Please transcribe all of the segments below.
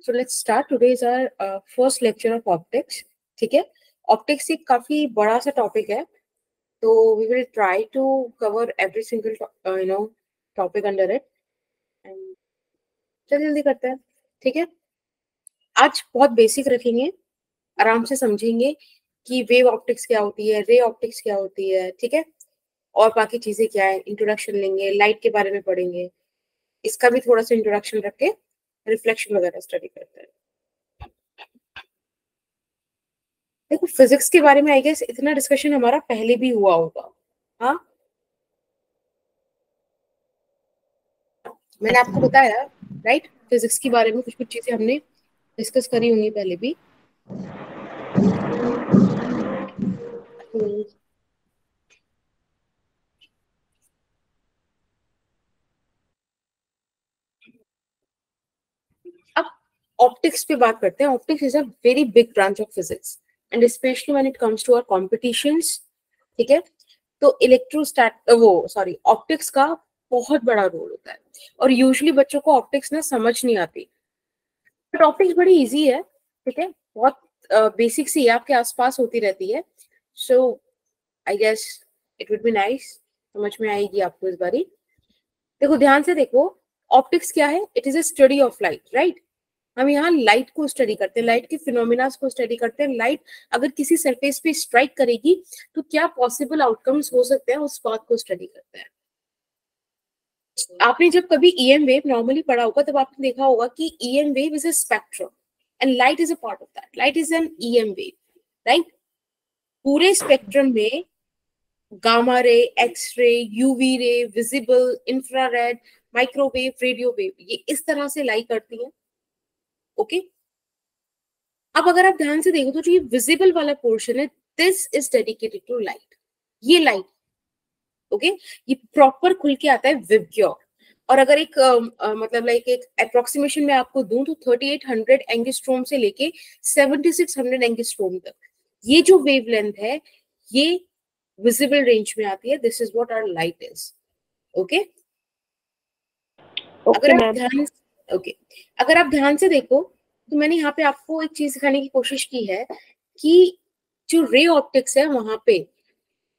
So let's start. Today is our first lecture of optics. ठीक है, optics एक काफी बड़ा सा टॉपिक है, तो we will try to cover every single topic under it. And चल जल्दी करते हैं. ठीक है, आज बहुत बेसिक रखेंगे, आराम से समझेंगे कि वेव ऑप्टिक्स क्या होती है, रे ऑप्टिक्स क्या होती है. ठीक है, और बाकी चीजें क्या है, इंट्रोडक्शन लेंगे, लाइट के बारे में पढ़ेंगे, इसका भी थोड़ा सा इंट्रोडक्शन रख के रिफ्लेक्शन वगैरह स्टडी करते हैं. देखो, फिजिक्स के बारे में आई गेस इतना डिस्कशन हमारा पहले भी हुआ होगा. हाँ, मैंने आपको बताया राइट, फिजिक्स के बारे में कुछ कुछ चीजें हमने डिस्कस करी होंगी पहले भी. अब ऑप्टिक्स पे बात करते हैं. Optics is a very big branch of physics and specially when it comes to our competitions. ठीक है, तो ऑप्टिक्स का बहुत बड़ा रोल होता है और यूजुअली बच्चों को ऑप्टिक्स ना समझ नहीं आती, बट ऑप्टिक्स बड़ी इजी है. ठीक है, बहुत बेसिक सी आपके आसपास होती रहती है. So I guess it would be nice, समझ में आएगी आपको इस बारी. देखो, ध्यान से देखो, ऑप्टिक्स क्या है? It is a study of light. Right, हम यहाँ लाइट को स्टडी करते हैं, लाइट के फिनोमिना को स्टडी करते हैं. लाइट अगर किसी सरफेस पे स्ट्राइक करेगी तो क्या पॉसिबल आउटकम्स हो सकते हैं, उस बात को स्टडी करते हैं. आपने जब कभी ईएम वेव नॉर्मली पढ़ा होगा तब आपने देखा होगा कि EM wave is a spectrum and light is a part of that. Light is an EM wave. Right, पूरे स्पेक्ट्रम में gamma ray, X ray, UV ray, visible, infrared, microwave, radio wave, ये इस तरह से लाई करती है. ओके, अब अगर आप ध्यान से देखो तो जो ये विजिबल वाला पोर्शन है, this is dedicated to light. ये लाइट, ओके, ये प्रॉपर खुल के आता है विबग्योर. और अगर एक मतलब लाइक एक अप्रोक्सीमेशन में आपको दूं तो 3800 एंगस्ट्रोम से लेके 7600 एंगस्ट्रोम तक ये जो वेवलेंथ है, ये विजिबल रेंज में आती है. This is what our light is. Okay, अगर आप ध्यान से देखो तो मैंने यहाँ पे आपको एक चीज दिखाने की कोशिश की है कि जो रे ऑप्टिक्स है, वहां पे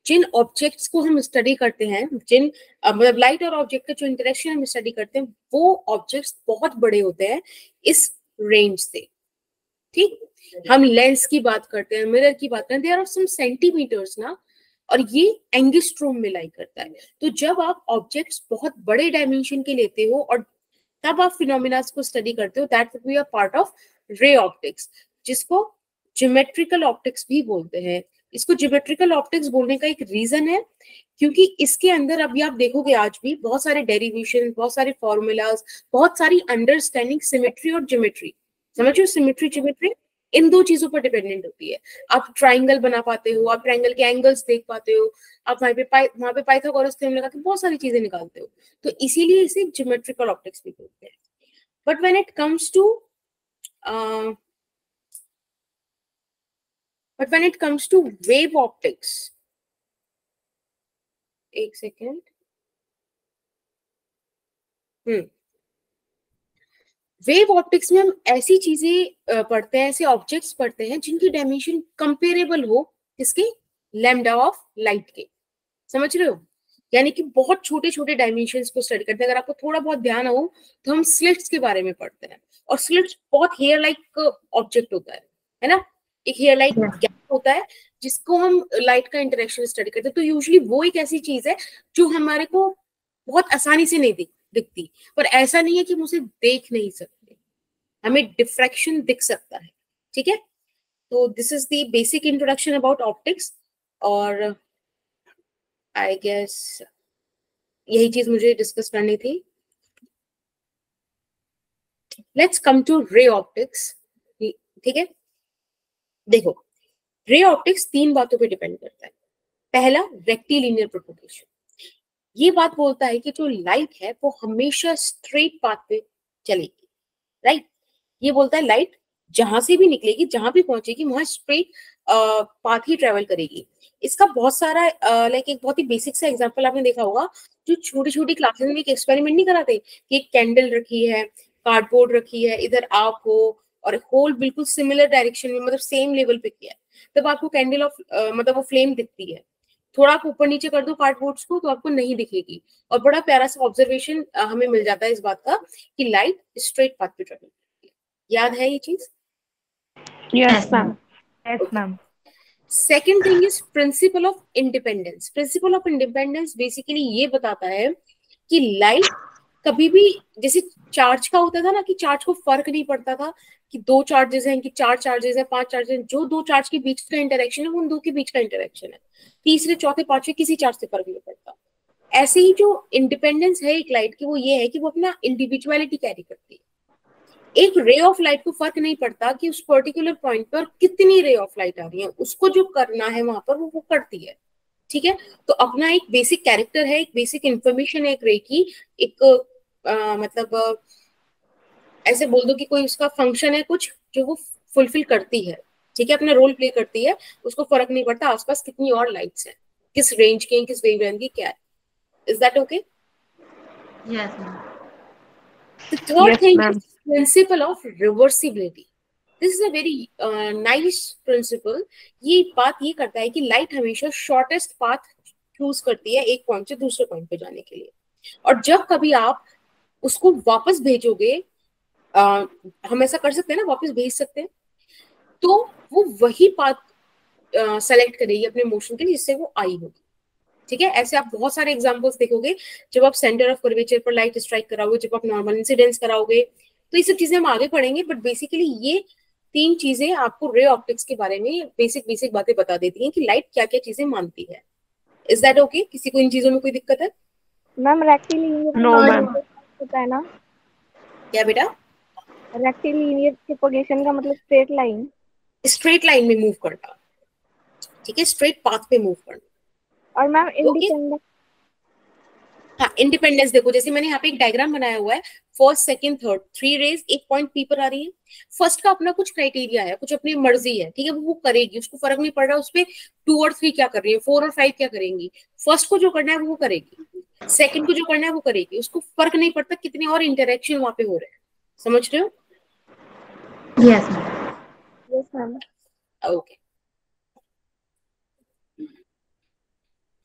जिन ऑब्जेक्ट्स को हम स्टडी करते हैं, जिन मतलब लाइट और ऑब्जेक्ट का जो इंटरेक्शन हम स्टडी करते हैं, वो ऑब्जेक्ट्स बहुत बड़े होते हैं इस रेंज से. ठीक, हम लेंस की बात करते हैं, मिरर की बात करते हैं, देयर आर सम सेंटीमीटर्स ना, और ये एंगस्ट्रोम में लाई करता है. तो जब आप ऑब्जेक्ट्स बहुत बड़े डायमेंशन के लेते हो और तब आप फिनोमिना को स्टडी करते हो, that would be a part of ray optics, जिसको ज्योमेट्रिकल ऑप्टिक्स भी बोलते हैं. इसको ज्योमेट्रिकल ऑप्टिक्स बोलने का एक रीजन है क्योंकि इसके अंदर अभी आप देखोगे आज भी बहुत सारे डेरिवेशन, बहुत सारे फॉर्मूलाज, बहुत सारी अंडरस्टैंडिंग सिमेट्री और ज्योमेट्री. समझो, सिमेट्री ज्योमेट्री इन दो चीजों पर डिपेंडेंट होती है. आप ट्राइंगल बना पाते हो, आप ट्राइंगल के एंगल्स देख पाते हो, आप वहां पे पाइथागोरस थ्योरम लगा के बहुत सारी चीजें निकालते हो. तो इसीलिए इसे ज्योमेट्रिकल ऑप्टिक्स भी बोलते हैं. But when it comes to wave optics, एक सेकेंड. वेव ऑप्टिक्स में हम ऐसी चीजें पढ़ते हैं, ऐसे ऑब्जेक्ट्स पढ़ते हैं जिनकी डायमेंशन कंपेरेबल हो इसके लैम्डा ऑफ लाइट के. समझ रहे हो? यानी कि बहुत छोटे छोटे डायमेंशंस को स्टडी करते हैं. अगर आपको थोड़ा बहुत ध्यान हो तो हम स्लिट्स के बारे में पढ़ते हैं, और स्लिट्स बहुत हेयर लाइक ऑब्जेक्ट होता है ना, एक हेयर लाइक गैप होता है जिसको हम लाइट का इंटरेक्शन स्टडी करते हैं. तो यूजुअली वो एक ऐसी चीज है जो हमारे को बहुत आसानी से नहीं दिखती, पर ऐसा नहीं है कि हम उसे देख नहीं सकते, हमें डिफ्रैक्शन दिख सकता है. ठीक है, तो this is the basic introduction about optics, और आई गेस यही चीज मुझे डिस्कस करनी थी. Let's come to ray optics. ठीक है, देखो, रे ऑप्टिक्स तीन बातों पे डिपेंड करता है. पहला, रेक्टिलिनियर प्रोपगेशन. ये बात बोलता है कि जो लाइट है वो हमेशा स्ट्रेट पाथ पे चलेगी. राइट, ये बोलता है लाइट जहां से भी निकलेगी, जहां भी पहुंचेगी, वहां स्ट्रेट पाथ ही ट्रेवल करेगी. इसका बहुत सारा लाइक एक बहुत ही बेसिक सा एग्जांपल आपने देखा होगा, जो छोटी छोटी क्लासेस में एक एक्सपेरिमेंट नहीं कराते कि एक कैंडल रखी है, कार्डबोर्ड रखी है, इधर आप हो और होल बिल्कुल सिमिलर डायरेक्शन में, मतलब सेम लेवल पे किया है, तब आपको कैंडल ऑफ मतलब वो फ्लेम दिखती है। थोड़ा आप ऊपर नीचे कर दो कार्डबोर्ड्स को तो आपको नहीं दिखेगी। और बड़ा प्यारा सा ऑब्जर्वेशन हमें मिल जाता है इस बात का कि लाइट स्ट्रेट पाथ पे ट्रेवल करती है। याद है ये चीज? Yes ma'am, yes ma'am. Second thing is principle of independence. Principle of independence basically ये बताता है कि लाइट कभी भी, जैसे चार्ज का होता था ना कि चार्ज को फर्क नहीं पड़ता था कि दो चार्जेस हैं कि चार चार्जेस हैं, पांच चार्जेस हैं, जो दो चार्ज के बीच का इंटरेक्शन है वो उन दो के बीच का इंटरेक्शन है, तीसरे चौथे पांचवे किसी चार्ज से फर्क नहीं पड़ता। ऐसे ही जो इंडिपेंडेंस है एक लाइट की वो ये है कि वो अपना इंडिविजुअलिटी कैरी करती है। एक रे ऑफ लाइट को फर्क नहीं पड़ता कि उस पर्टिकुलर पॉइंट पर कितनी रे ऑफ लाइट आ रही है, उसको जो करना है वहां पर वो करती है। ठीक है, तो अपना एक बेसिक कैरेक्टर है, एक बेसिक इंफॉर्मेशन है एक रे की, एक मतलब ऐसे बोल दो कि कोई उसका फंक्शन है कुछ जो वो फुलफिल करती है। ठीक है, अपना रोल प्ले करती है, उसको फर्क नहीं पड़ता आसपास कितनी और लाइट्स हैं, किस रेंज की, किस वेवलेंथ की, क्या है। Is that okay? Yes, ma'am. The third Yes, thing ma'am. is principle of reversibility. This is a very nice principle. ये बात ये करता है कि लाइट हमेशा शॉर्टेस्ट पाथ चूज करती है एक पॉइंट से दूसरे पॉइंट पे जाने के लिए, और जब कभी आप उसको वापस भेजोगे, हम ऐसा कर सकते हैं ना, वापस भेज सकते हैं, तो वो वही पाथ सेलेक्ट करेगी अपने मोशन के लिए जिससे वो आई होगी। ठीक है, ऐसे आप बहुत सारे एग्जांपल्स देखोगे जब आप सेंटर ऑफ कर्वेचर पर लाइट स्ट्राइक कराओगे, जब आप नॉर्मल इंसिडेंस कराओगे, तो ये सब चीजें हम आगे पढ़ेंगे, बट बेसिकली ये तीन चीजें आपको रे ऑप्टिक्स के बारे में बेसिक बेसिक बातें बता देती हैं कि लाइट क्या क्या चीजें मानती है। Is that okay? किसी को इन चीजों में कोई दिक्कत है? Ma'am rectilinear No, ma'am. होता है ना? क्या बेटा? रेक्टिलिनियर प्रोपगेशन का मतलब स्ट्रेट लाइन, स्ट्रेट लाइन में मूव करना। ठीक है, स्ट्रेट पाथ पे मूव करना। और मैम ओके, इंडिपेंडेंट। हाँ, इंडिपेंडेंस देखो, जैसे मैंने यहाँ पे एक डायग्राम बनाया हुआ है, first second third, three rays एक पॉइंट पी पर आ रही है। फर्स्ट का अपना कुछ क्राइटेरिया है, कुछ अपनी मर्जी है, ठीक है, वो करेगी, उसको फर्क नहीं पड़ रहा उस पर 2 और 3 क्या कर रही है, 4 और 5 क्या करेंगी। फर्स्ट को जो करना है वो करेगी, सेकंड को जो करना है वो करेगी, उसको फर्क नहीं पड़ता कितने और इंटरेक्शन वहां पे हो रहे हैं। समझ रहे हो? Yes, ma'am. Yes ma'am. Okay,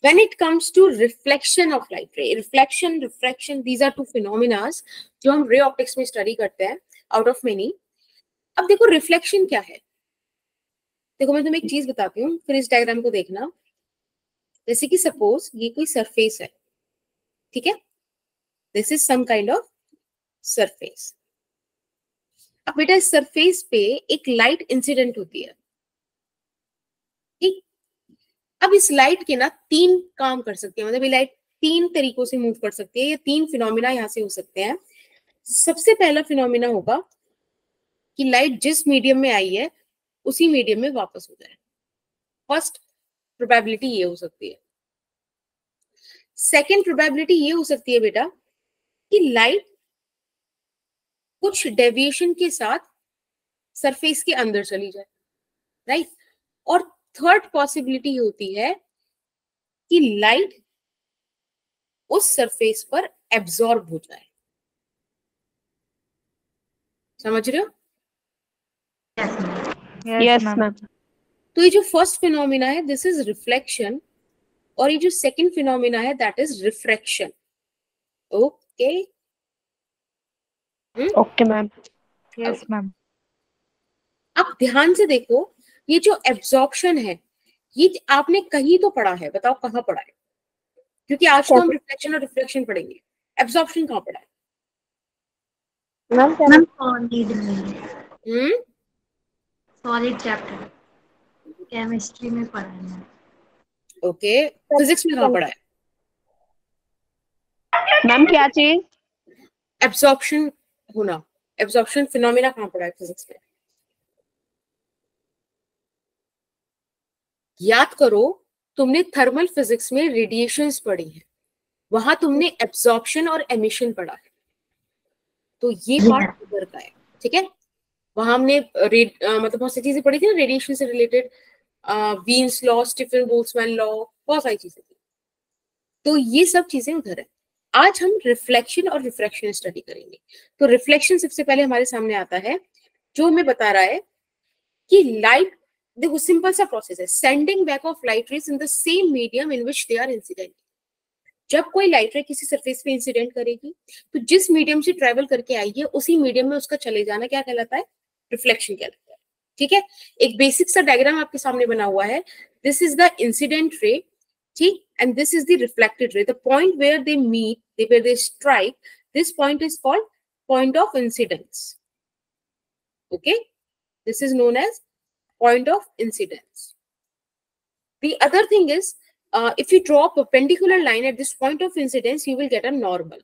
when it comes to reflection of light ray, reflection, these are two phenomena जो हम रे ऑप्टिक्स में स्टडी करते हैं आउट ऑफ मेनी। अब देखो रिफ्लेक्शन क्या है। देखो मैं तुम्हें एक चीज बताती हूँ, फिर इस डायग्राम को देखना। जैसे कि सपोज ये कोई सरफेस है, ठीक है, this is some kind of surface. अब बेटा इस सरफेस पे एक लाइट इंसिडेंट होती है, ठीक। अब इस लाइट के ना 3 काम कर सकते हैं, मतलब ये लाइट 3 तरीकों से मूव कर सकती है, ये 3 फिनोमिना यहाँ से हो सकते हैं। सबसे पहला फिनोमिना होगा कि लाइट जिस मीडियम में आई है उसी मीडियम में वापस हो जाए। फर्स्ट प्रोबेबिलिटी ये हो सकती है। सेकेंड प्रोबेबिलिटी ये हो सकती है बेटा कि लाइट कुछ डेविएशन के साथ सरफेस के अंदर चली जाए, राइट। और थर्ड पॉसिबिलिटी होती है कि लाइट उस सरफेस पर एब्जॉर्ब हो जाए। समझ रहे हो? Yes, ma'am. तो ये जो फर्स्ट फिनोमिना है दिस इज रिफ्लेक्शन, और ये जो सेकंड फिनोमिना है that is refraction. Okay, Okay, ma'am. Yes, ma'am. अब ध्यान से देखो, ये जो एब्जॉर्प्शन है ये आपने कहीं तो पढ़ा है, बताओ कहाँ पढ़ा है? क्योंकि आज तो हम रिफ्लेक्शन और रिफ्रैक्शन पढ़ेंगे, एब्जॉर्प्शन कहाँ पढ़ा है? मैम सॉलिड चैप्टर केमिस्ट्री में पढ़ा है। ओके, फिजिक्स में कहाँ पढ़ा है? मैम क्या चीज? एब्जॉर्प्शन होना, एब्जॉर्प्शन फिनोमिना कहाँ पढ़ा है फिजिक्स में? याद करो, तुमने थर्मल फिजिक्स में रेडिएशंस पढ़ी है, वहां तुमने एब्जॉर्प्शन और एमिशन पढ़ा है, तो ये पार्ट उधर का है, ठीक है। वहां हमने मतलब बहुत सी चीजें पढ़ी थी ना रेडिएशन से related, Wien's law, Stefan Boltzmann law, बहुत सारी चीजें थी, तो ये सब चीजें उधर है। आज हम रिफ्लेक्शन और रिफ्रैक्शन स्टडी करेंगे। तो रिफ्लेक्शन सबसे पहले हमारे सामने आता है, जो हमें बता रहा है कि लाइट, देखो सिंपल सा प्रोसेस है, sending back of light rays in the same medium in which they are incident. जब कोई लाइट रे किसी सरफेस पे इंसिडेंट करेगी तो जिस मीडियम से ट्रेवल करके आई है उसी मीडियम में उसका चले जाना क्या कहलाता है? रिफ्लेक्शन कहलाता है। ठीक है, एक बेसिक सा डायग्राम आपके सामने बना हुआ है। This is the incident ray, ठीक, and this is the reflected ray. The point where they meet, where they strike, this point is called point of incidence. Okay, this is known as point of incidence. The other thing is, if you draw a perpendicular line at this point of incidence, you will get a normal.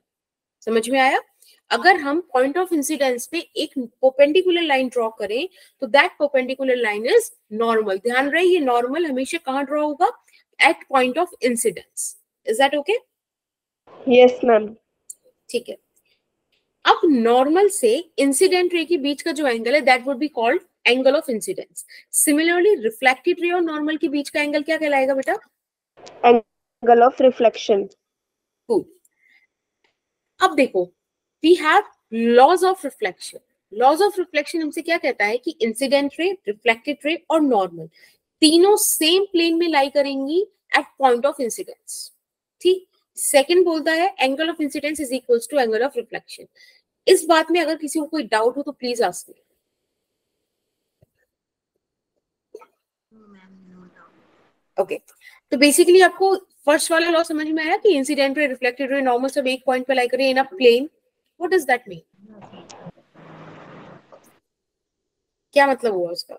समझ में आया? अगर हम point of incidence पे एक perpendicular line draw करें तो that perpendicular line is normal. ध्यान रहे ये normal हमेशा कहाँ draw होगा? At point of incidence. Is that okay? Yes, ma'am. ठीक है। अब नॉर्मल से इंसिडेंट रे के बीच का जो एंगल है that would be called angle of incidence. Similarly reflected ray और नॉर्मल के बीच का एंगल क्या कहलाएगा बेटा? Angle of reflection. गुड। अब देखो, we have laws of reflection. Laws of reflection हमसे क्या कहता है कि इंसिडेंट रे, रिफ्लेक्टेड रे और नॉर्मल तीनों सेम प्लेन में लाई करेंगी एट पॉइंट ऑफ इंसिडेंस। ठीक, सेकंड बोलता है angle of incidence is equals to angle of reflection. इस बात में अगर किसी को कोई डाउट हो तो प्लीज आस्क मी। ओके, तो बेसिकली आपको फर्स्ट वाला लॉ समझ में आया कि incident ray, reflected ray, normal सब एक पॉइंट पे लाई करें in a plane. What does that mean? क्या मतलब हुआ उसका?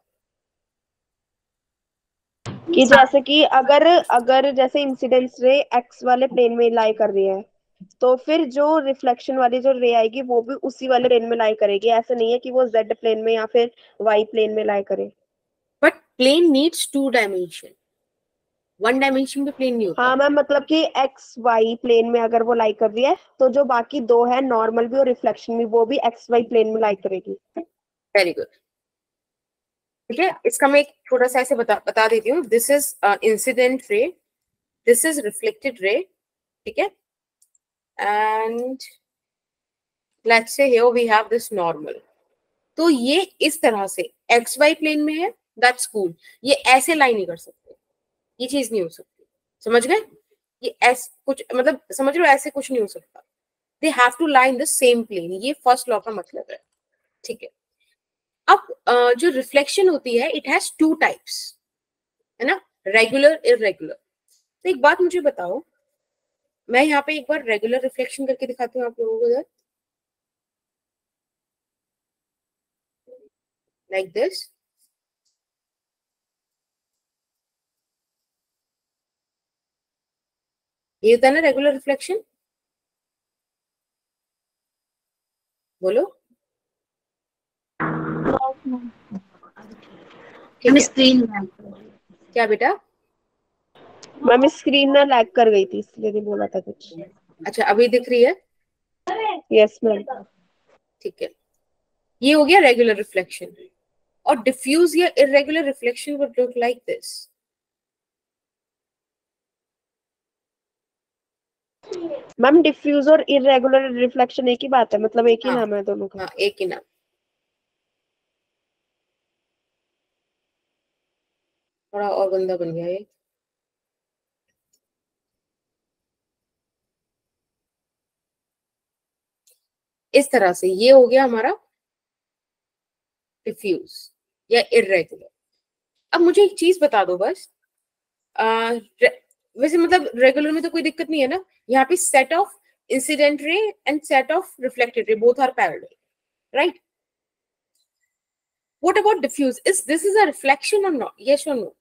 कि जैसे कि अगर जैसे इंसिडेंस रे एक्स वाले प्लेन में लाई कर रही है तो फिर जो रिफ्लेक्शन वाली जो रे आएगी वो भी उसी वाले प्लेन में लाई करेगी। ऐसा नहीं है कि वो जेड प्लेन में या फिर वाई प्लेन में लाई करे। But plane needs two dimension, one dimension पे प्लेन नहीं होता। हाँ मैम, मतलब कि एक्स वाई प्लेन में अगर वो लाई कर रही है तो जो बाकी दो है नॉर्मल भी और रिफ्लेक्शन भी, वो भी एक्स वाई प्लेन में लाई करेगी। Very good. ठीक है, इसका मैं एक छोटा सा ऐसे बता देती हूँ। This is incident ray, this is reflected ray, ठीक है, and let's say here we have this normal. तो ये इस तरह से एक्स वाई प्लेन में है, दैट्स कूल। ये ऐसे लाई नहीं कर सकते, ये चीज नहीं हो सकती। समझ गए? ये ऐसे कुछ मतलब समझ लो, ऐसे कुछ नहीं हो सकता। They have to lie in the same plane. ये फर्स्ट लॉ का मतलब है। ठीक है, अब जो रिफ्लेक्शन होती है इट हैज टू टाइप्स, है ना, रेगुलर, इररेगुलर। तो एक बात मुझे बताओ, मैं यहाँ पे एक बार रेगुलर रिफ्लेक्शन करके दिखाती हूँ आप लोगों को इधर, लाइक दिस। ये होता है ना रेगुलर रिफ्लेक्शन, बोलो। ठीक है, स्क्रीन क्या बेटा? मैम स्क्रीन ना लैग कर गई थी इसलिए नहीं बोला था कुछ। अच्छा, अभी दिख रही है? Yes ma'am. ठीक है, ये हो गया रेगुलर रिफ्लेक्शन। और डिफ्यूज या irregular reflection would look like this. Ma'am diffuse और इररेगुलर रिफ्लेक्शन एक ही बात है, मतलब एक ही हाँ, नाम है दोनों का? हाँ, एक ही नाम। थोड़ा और गंदा बन गया ये। इस तरह से ये हो गया हमारा डिफ्यूज या इररेगुलर। अब मुझे एक चीज बता दो बस, वैसे मतलब रेगुलर में तो कोई दिक्कत नहीं है ना, यहाँ पे set of incident ray and set of reflected ray both are parallel, right? What about diffuse? Is this is a reflection और नॉट? यस और नो?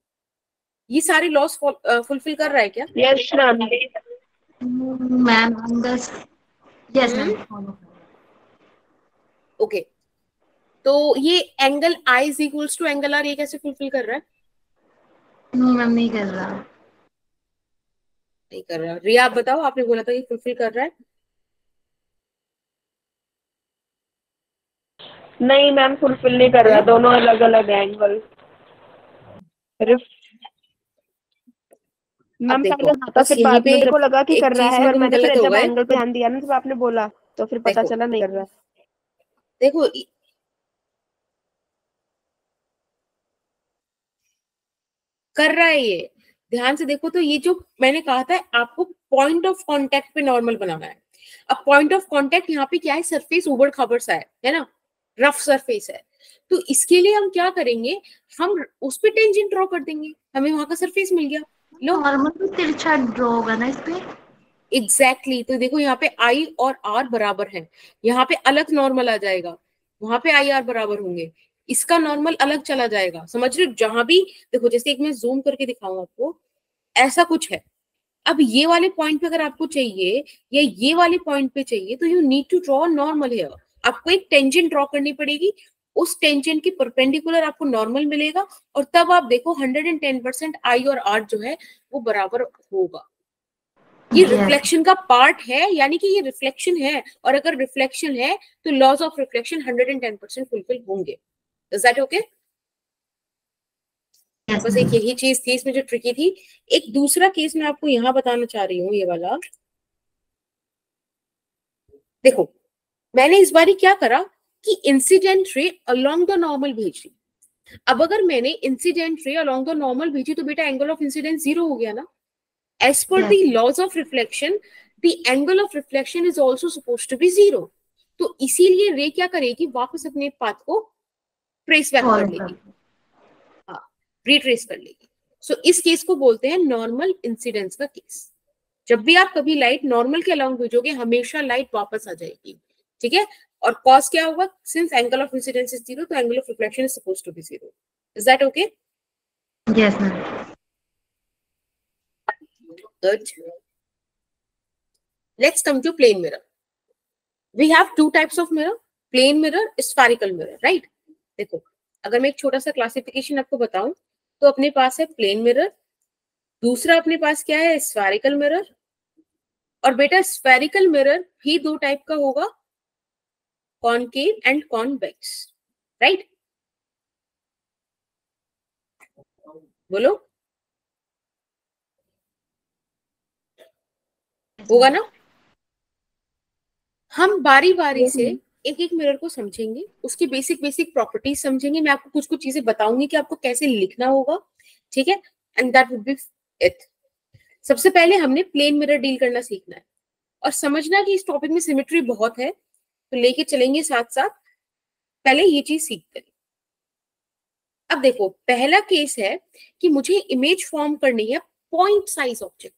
ये सारे लॉस फुलफिल कर रहा है क्या? Yes ma'am. Ma'am yes ma'am. Okay, तो ये angle I is equals to angle R, ये कैसे फुलफिल कर रहा है? नो मैम, नहीं कर रहा। नहीं कर रहा। रिया आप बताओ, आपने बोला था कि फुलफिल कर रहा है। नहीं मैम, फुलफिल नहीं कर रहा, दोनों अलग अलग एंगल। मैम अब पहले देखो होता, बस फिर यहीं बाद पे में मेरे को लगा कि एक कर रहा चीज है, में और तुम मैंने गलत फिर हो जब गए। एंगल पे ध्यान दिया ना, जब आपने बोला तो फिर पता देखो चला नहीं कर रहा। देखो कर रहा है ये, ध्यान से देखो। तो ये जो मैंने कहा था आपको पॉइंट ऑफ कांटेक्ट पे नॉर्मल बनाना है। अब पॉइंट ऑफ कांटेक्ट यहाँ पे क्या है, सरफेस उबड़ खाबड़ सा है ना, रफ सरफेस है। तो इसके लिए हम क्या करेंगे, हम उस पे टेंजेंट ड्रॉ कर देंगे, हमें वहां का सरफेस मिल गया। लो नॉर्मल भी तिरछा ड्रॉ होगा ना इस पे? एग्जैक्टली तो देखो यहाँ पे आई और आर बराबर है, यहाँ पे अलग नॉर्मल आ जाएगा, वहां पे आई आर बराबर होंगे, इसका नॉर्मल अलग चला जाएगा। समझ रहे हो, जहां भी देखो, जैसे एक मैं जूम करके दिखाऊं आपको, ऐसा कुछ है। अब ये वाले पॉइंट पे अगर आपको चाहिए या ये वाले पॉइंट पे चाहिए, तो you need to draw normal here. आपको एक टेंजेंट ड्रॉ करनी पड़ेगी, उस टेंजेंट के परपेंडिकुलर आपको नॉर्मल मिलेगा, और तब आप देखो 110% आई और आर जो है वो बराबर होगा। ये Yes. रिफ्लेक्शन का पार्ट है, यानी कि ये रिफ्लेक्शन है, और अगर रिफ्लेक्शन है तो लॉज ऑफ रिफ्लेक्शन 110% फुलफिल होंगे। Is that okay? Yes, बस एक ma'am. यही चीज थी इसमें जो ट्रिकी थी। एक दूसरा केस मैं आपको यहां बताना चाह रही हूँ, ये वाला देखो। मैंने इस बारी क्या करा कि incident ray along the normal भेजी। अब अगर मैंने incident ray along the normal भेजी तो बेटा एंगल ऑफ इंसिडेंस 0 हो गया ना। As per the Yes. Laws of reflection, the angle of reflection is also suppose to be 0। तो इसीलिए रे क्या करेगी, वापस अपने पाथ को ट्रेस बैक कर Follow लेगी, कर। हाँ रिट्रेस कर लेगी। सो इस केस को बोलते हैं नॉर्मल इंसिडेंस का केस। जब भी आप कभी लाइट नॉर्मल के अलाउंग भेजोगे, हमेशा लाइट वापस आ जाएगी, ठीक है। और कॉज क्या होगा, since angle of incidence is 0 तो angle of reflection is suppose to be 0। Is that okay? Yes, ma'am. Good. Let's come to plane mirror. We have two types of mirror, plane mirror, spherical mirror, right. देखो अगर मैं एक छोटा सा classification आपको बताऊं, तो अपने पास है प्लेन मिरर, दूसरा अपने पास क्या है, स्फेरिकल मिरर। और बेटा स्फेरिकल मिरर भी दो टाइप का होगा, कॉनकेव एंड कॉन्वेक्स, राइट। बोलो, होगा ना। हम बारी बारी से एक एक मिरर को समझेंगे, उसकी बेसिक बेसिक प्रॉपर्टीज समझेंगे। मैं आपको कुछ कुछ चीजें बताऊंगी कि आपको कैसे लिखना होगा, ठीक है। And that would B it. सबसे पहले हमने प्लेन मिरर डील करना सीखना है, और समझना कि इस टॉपिक में सिमेट्री बहुत है, तो लेके चलेंगे साथ साथ। पहले ये चीज सीखते हैं। अब देखो पहला केस है कि मुझे इमेज फॉर्म करनी है पॉइंट साइज ऑब्जेक्ट।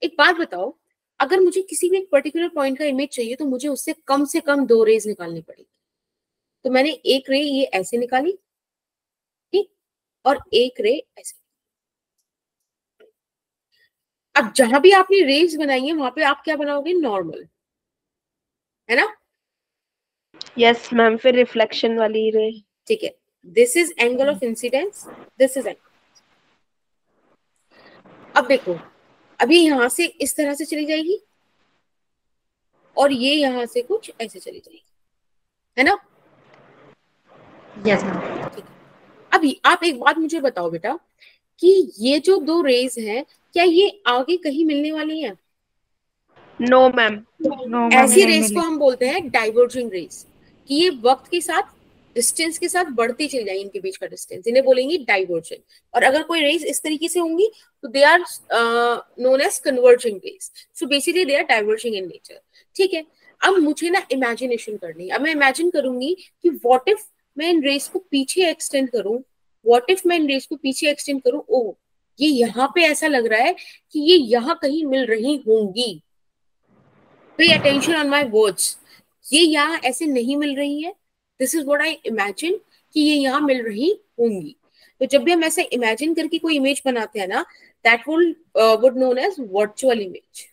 एक बात बताओ, अगर मुझे किसी भी एक पर्टिकुलर पॉइंट का इमेज चाहिए तो मुझे उससे कम से कम दो रेज निकालनी पड़ेगी। तो मैंने एक रे ये ऐसे निकाली, ठीक, और एक रे ऐसे। अब जहां भी आपने रेज बनाई है वहां पे आप क्या बनाओगे, नॉर्मल, है ना। यस मैम, फिर रिफ्लेक्शन वाली रे। ठीक है, this is angle of incidence, this is angle. अब देखो, अभी यहां से इस तरह से चली जाएगी, और ये यहां से कुछ ऐसे चली जाएगी, है ना। Yes, ma'am. ठीक है, अभी आप एक बात मुझे बताओ बेटा, कि ये जो दो रेज हैं, क्या ये आगे कहीं मिलने वाली हैं? No ma'am. नो मैम, ऐसी नहीं रेस मिली। को हम बोलते हैं डाइवर्जिंग रेस, कि ये वक्त के साथ डिस्टेंस के साथ बढ़ती चली जाएगी, इनके बीच का डिस्टेंस, इन्हें बोलेंगे डाइवर्जिंग। और अगर कोई रेस इस तरीके से होंगी तो they are known as converging rays. So basically they are diverging in nature, ठीक है। अब मुझे ना इमेजिनेशन करनी है। अब मैं इमेजिन करूंगी कि व्हाट इफ मैं इन रेस को पीछे एक्सटेंड करूं, व्हाट इफ मैं इन रेस को पीछे एक्सटेंड करूं, ओ ये यहाँ पे ऐसा लग रहा है कि ये यहाँ कहीं मिल रही होंगी। Pay attention on my words, ये यहाँ ऐसे नहीं मिल रही है। This is what I imagine, कि ये यहाँ मिल रही होंगी। तो जब भी हम ऐसे इमेजिन करके कोई इमेज बनाते हैं ना, that would known as virtual image,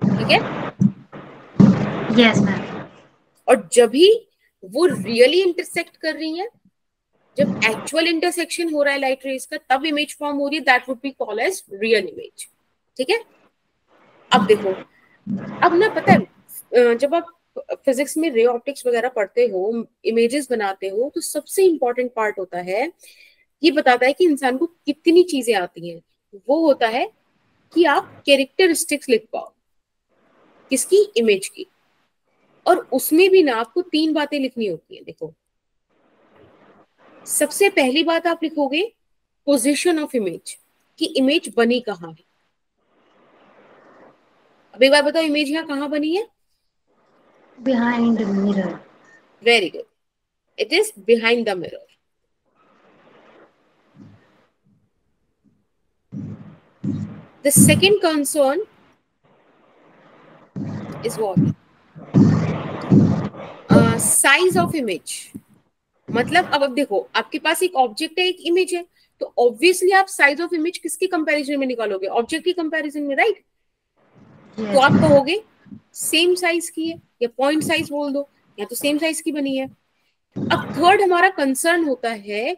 ठीक है। Yes, ma'am. और जब भी वो रियली इंटरसेक्ट कर रही है, जब एक्चुअल इंटरसेक्शन हो रहा है लाइट रेज का, तब इमेज फॉर्म हो रही है, that would be called as real image, ठीक है। अब देखो, अब ना पता है जब आप फिजिक्स में रे ऑप्टिक्स वगैरह पढ़ते हो, इमेजेस बनाते हो, तो सबसे इंपॉर्टेंट पार्ट होता है, ये बताता है कि इंसान को कितनी चीजें आती हैं, वो होता है कि आप कैरेक्टरिस्टिक्स लिख पाओ किसकी, इमेज की। और उसमें भी ना आपको 3 बातें लिखनी होती है। देखो, सबसे पहली बात आप लिखोगे पोजीशन ऑफ इमेज, कि इमेज बनी कहाँ है। अब एक बार बताओ, इमेज यहाँ कहाँ बनी है? Behind the mirror. Very good, it is behind the mirror. The second concern is what? Size of image. मतलब अब देखो, आपके पास एक ऑब्जेक्ट है, एक इमेज है, तो ऑब्वियसली आप साइज ऑफ इमेज किसके कंपैरिजन में निकालोगे? ऑब्जेक्ट की कंपैरिजन में, राइट? तो Yes, आप ma'am. कहोगे सेम साइज की है, या पॉइंट साइज बोल दो, या तो सेम साइज की बनी है। अब थर्ड हमारा कंसर्न होता है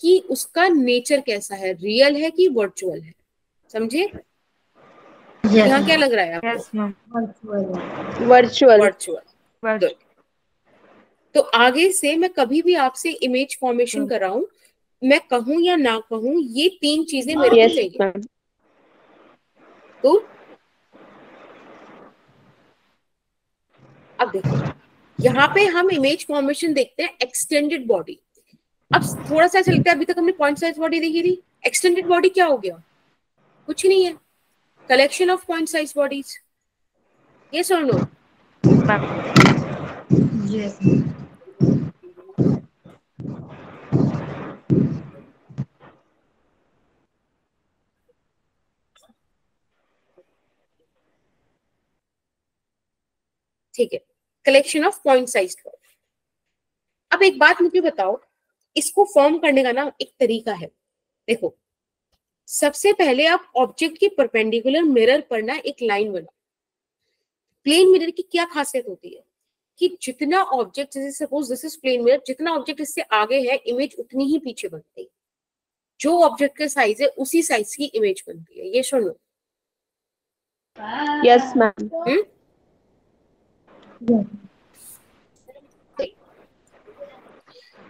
कि उसका नेचर कैसा है, रियल है कि वर्चुअल है। समझे? Yes, यहाँ क्या ma'am. लग रहा है आपको? Yes ma'am. Virtual. Virtual. Virtual. Good. तो आगे से मैं कभी भी आपसे इमेज फॉर्मेशन कर रहा हूं, मैं कहूं या ना कहूं, ये 3 चीजें मेरे को यस चाहिए। मैम। तो अब देखो, यहाँ पे हम इमेज फॉर्मेशन देखते हैं एक्सटेंडेड बॉडी। अब थोड़ा सा ऐसा लगता है, अभी तक हमने पॉइंट साइज बॉडी देखी थी, एक्सटेंडेड बॉडी क्या हो गया? कुछ नहीं है, collection of point size bodies. Yes और नो? Yes, ma'am. ठीक है, collection of point size body. अब एक बात मुझे बताओ, इसको फॉर्म करने का ना एक तरीका है। देखो, सबसे पहले आप ऑब्जेक्ट की परपेंडिकुलर मिरर पर ना एक लाइन बनाओ। प्लेन मिरर की क्या खासियत होती है कि जितना ऑब्जेक्ट, जैसे suppose this is plane mirror, जितना ऑब्जेक्ट इससे आगे है, इमेज उतनी ही पीछे बनती है। जो ऑब्जेक्ट का साइज है उसी साइज की इमेज बनती है। ये सुनो। Yes ma'am. Yes.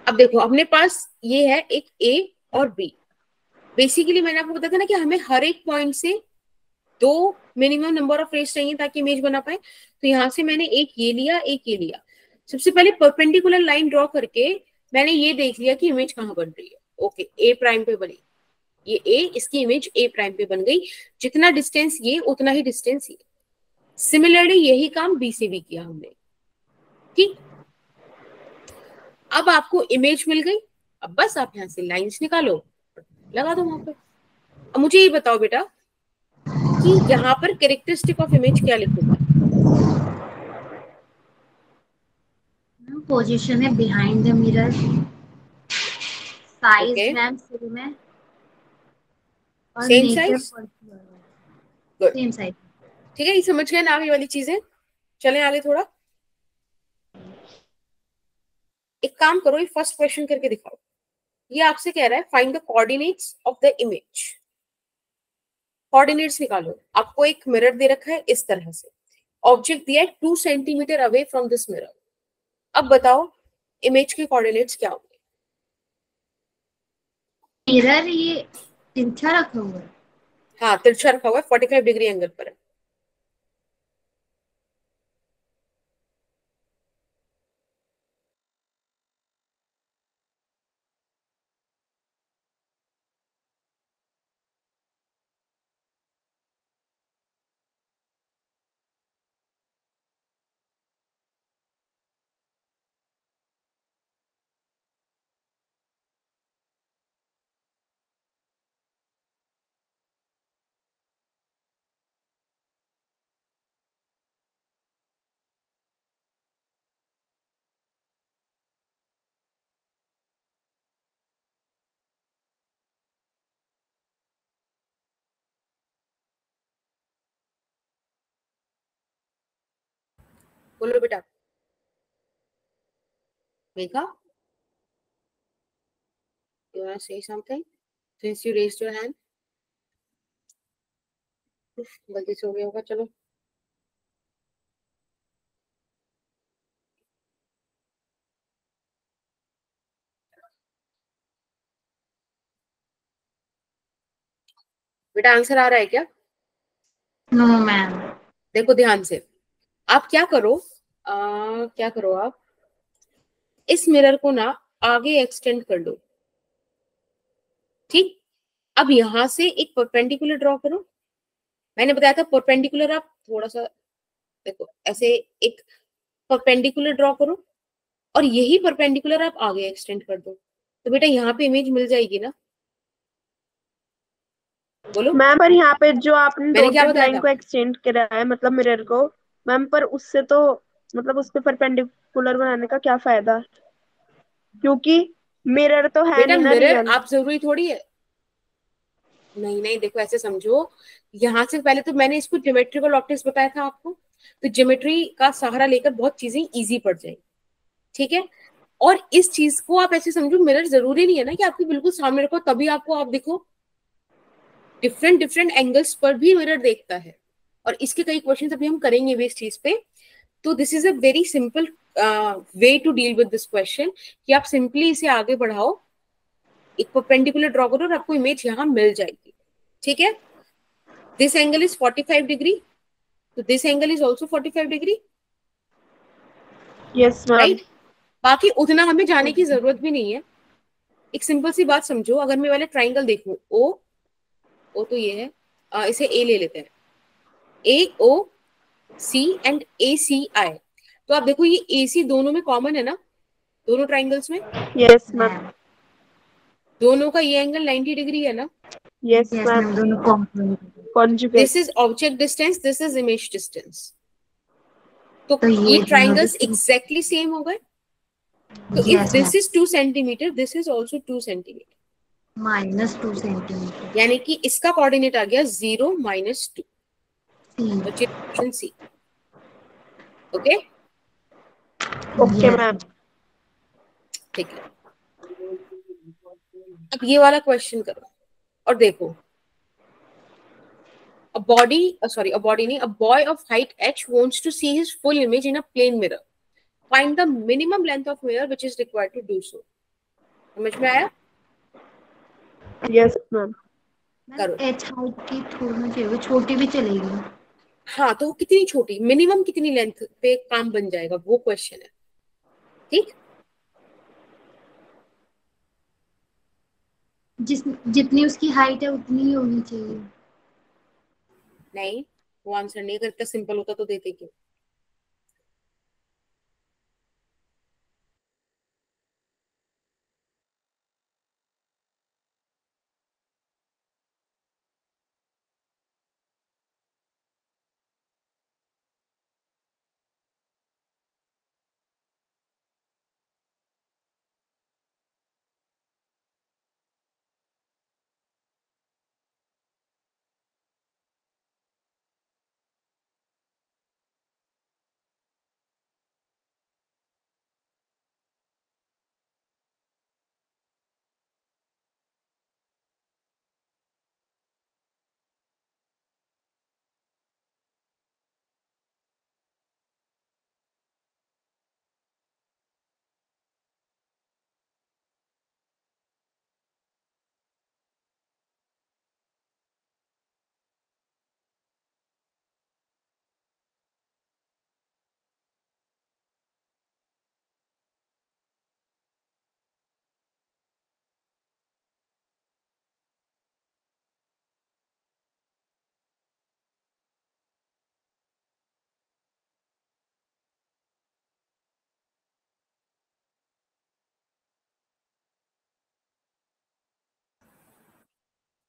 अब देखो, अपने पास ये है एक ए और बी। बेसिकली मैंने आपको बताया था ना कि हमें हर एक पॉइंट से 2 मिनिमम नंबर ऑफ रेस चाहिए ताकि इमेज बना पाए। तो यहां से मैंने एक ये लिया, एक ये लिया। सबसे पहले परपेंडिकुलर लाइन ड्रॉ करके मैंने ये देख लिया कि इमेज कहाँ बन रही है। ओके, ए प्राइम पे बनी, ये ए, इसकी इमेज ए प्राइम पे बन गई। जितना डिस्टेंस ये, उतना ही डिस्टेंस ये। सिमिलरली यही काम बी से भी किया हमने। ठीक, अब आपको इमेज मिल गई। अब बस आप यहाँ से लाइंस निकालो, लगा दो वहां पे। अब मुझे ये बताओ बेटा कि यहाँ पर कैरेक्टरिस्टिक ऑफ इमेज क्या लिखूंगा? Position है behind the mirror. Size okay, ma'am same है और सेम नेचर साइज। वर्चुअल है. गुड। Same size. ठीक है, ये समझ गए ना ये वाली चीजें? चलें आगे थोड़ा। एक काम करो, ये फर्स्ट क्वेश्चन करके दिखाओ। ये आपसे कह रहा है find the coordinates of the image. Coordinates निकालो। आपको एक मिरर दे रखा है इस तरह से, ऑब्जेक्ट दिया है 2 centimetre away from this mirror. अब बताओ इमेज के कोऑर्डिनेट्स क्या होंगे? मिरर ये तिरछा रखा हुआ है. हाँ, तिरछा रखा हुआ है, 45 डिग्री एंगल पर है। बोलो बेटा। Megha, you want to say something since you raised your hand? गलती से हो गया होगा, चलो। बेटा आंसर आ रहा है क्या? No ma'am. देखो ध्यान से, आप क्या करो, क्या करो आप, इस मिरर को ना आगे एक्सटेंड कर लो, ठीक। अब यहां से एक परपेंडिकुलर ड्रॉ करो। मैंने बताया था परपेंडिकुलर, आप थोड़ा सा देखो ऐसे एक परपेंडिकुलर ड्रॉ करो और यही परपेंडिकुलर आप आगे एक्सटेंड कर दो, तो बेटा यहाँ पे इमेज मिल जाएगी ना? बोलो मैम पर यहाँ पे जो आपने मैंने क्या डॉटेड बताया लाइन था? को एक्सटेंड करा है मतलब मिरर को, मैम पर उससे तो मतलब उस पे परपेंडिकुलर बनाने का क्या फायदा, क्योंकि मिरर तो है बेटा नहीं ना मिरर रियल। आप जरूरी थोड़ी है, नहीं नहीं देखो ऐसे समझो, यहाँ से पहले तो मैंने इसको ज्योमेट्रिकल ऑप्टिक्स बताया था आपको, तो ज्योमेट्री का सहारा लेकर बहुत चीजें इजी पड़ जाएंगी, ठीक है। और इस चीज को आप ऐसे समझो, मिरर जरूरी नहीं है ना कि आपके बिल्कुल सामने रखो तभी आपको आप दिखो, डिफरेंट डिफरेंट एंगल्स पर भी मिरर देखता है, और इसके कई क्वेश्चंस अभी हम करेंगे भी इस चीज पे। तो this is a very simple way to deal with this question, कि आप सिंपली इसे आगे बढ़ाओ, एक परपेंडिकुलर ड्रॉ करो और आपको इमेज यहाँ मिल जाएगी, ठीक है। दिस एंगल इज 45 डिग्री, तो this angle is also 45 degree, yes ma'am. Right. बाकी उतना हमें जाने की जरूरत भी नहीं है। एक सिंपल सी बात समझो, अगर मैं वाले ट्राइंगल देखूं, ओ तो ये है, इसे ए ले लेते हैं, ए ओ सी एंड ए सी आई, तो आप देखो ये ए सी दोनों में कॉमन है ना, दोनों ट्राइंगल्स में, यस मैम। दोनों का ये एंगल 90 डिग्री है ना। Yes yes ma'am. मैम, दोनों complement. Conjugate. This is object distance, this is image distance, तो तो ये ये दोनों ट्राइंगल्स भी एग्जैक्टली सेम हो गए। तो if yes ma'am, this is 2 centimetre, this is also 2 centimetre, -2 centimetre. यानी कि इसका कोऑर्डिनेट आ गया 0 -2, C. Option C. Okay okay yes ma'am. ठीक है। अब ये वाला क्वेश्चन करो और देखो, a body sorry a body नहीं, a boy of height h wants to see his full image in a plane mirror, find the minimum length of mirror which is required to do so। समझ में आया? Yes ma'am. Ma'am, करो। H height की थोड़ी चाहिए, वो छोटी भी चलेगी। हाँ तो कितनी छोटी, मिनिमम कितनी लेंथ पे काम बन जाएगा, वो क्वेश्चन है, ठीक। जितनी उसकी हाइट है उतनी ही होनी चाहिए। नहीं, वो आंसर नहीं, अगर इतना सिंपल होता तो देते क्यों?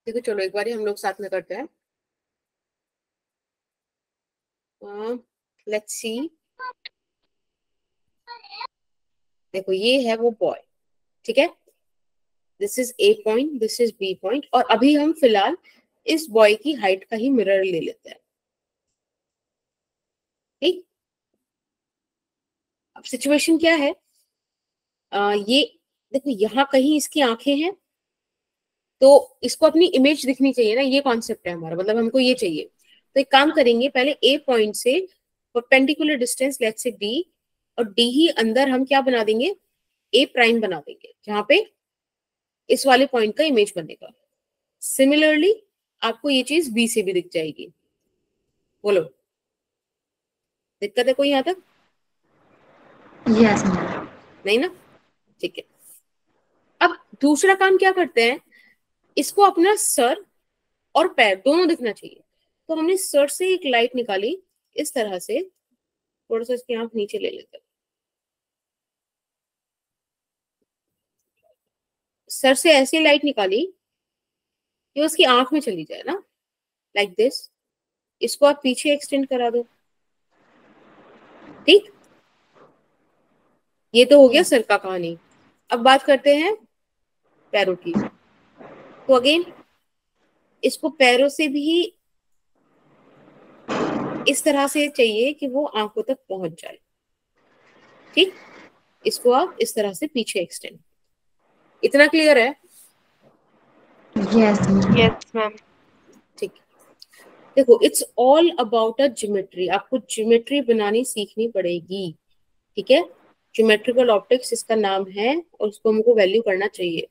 देखो चलो एक बार हम लोग साथ में करते हैं, लेट्स सी। देखो ये है वो बॉय, ठीक है, this is A point, this is B point, और अभी हम फिलहाल इस बॉय की हाइट का ही मिरर ले लेते हैं, ठीक। अब सिचुएशन क्या है, ये देखो यहाँ कहीं इसकी आंखें हैं, तो इसको अपनी इमेज दिखनी चाहिए ना, ये कॉन्सेप्ट है हमारा, मतलब हमको ये चाहिए। तो एक काम करेंगे, पहले ए पॉइंट से perpendicular distance let's say D, और डी ही अंदर हम क्या बना देंगे, ए प्राइम बना देंगे, जहां पे इस वाले पॉइंट का इमेज बनेगा। सिमिलरली आपको ये चीज बी से भी दिख जाएगी। बोलो, दिक्कत है कोई यहाँ तक? Yes ma'am. नहीं ना? ठीक है। अब दूसरा काम क्या करते हैं, इसको अपना सर और पैर दोनों दिखना चाहिए। तो हमने सर से एक लाइट निकाली इस तरह से, थोड़ा सा इसकी आंख नीचे ले लेते हैं। सर से ऐसी लाइट निकाली कि उसकी आंख में चली जाए ना, लाइक दिस। इसको आप पीछे एक्सटेंड करा दो। ठीक, ये तो हो गया सर का कहानी। अब बात करते हैं पैरों की। तो अगेन इसको पैरों से भी इस तरह से चाहिए कि वो आंखों तक पहुंच जाए। ठीक, इसको आप इस तरह से पीछे एक्सटेंड। इतना क्लियर है? Yes ma'am. Yes ma'am. ठीक, देखो it's all about a geometry. आपको ज्योमेट्री बनानी सीखनी पड़ेगी। ठीक है, ज्योमेट्रिकल ऑप्टिक्स इसका नाम है और उसको हमको वैल्यू करना चाहिए।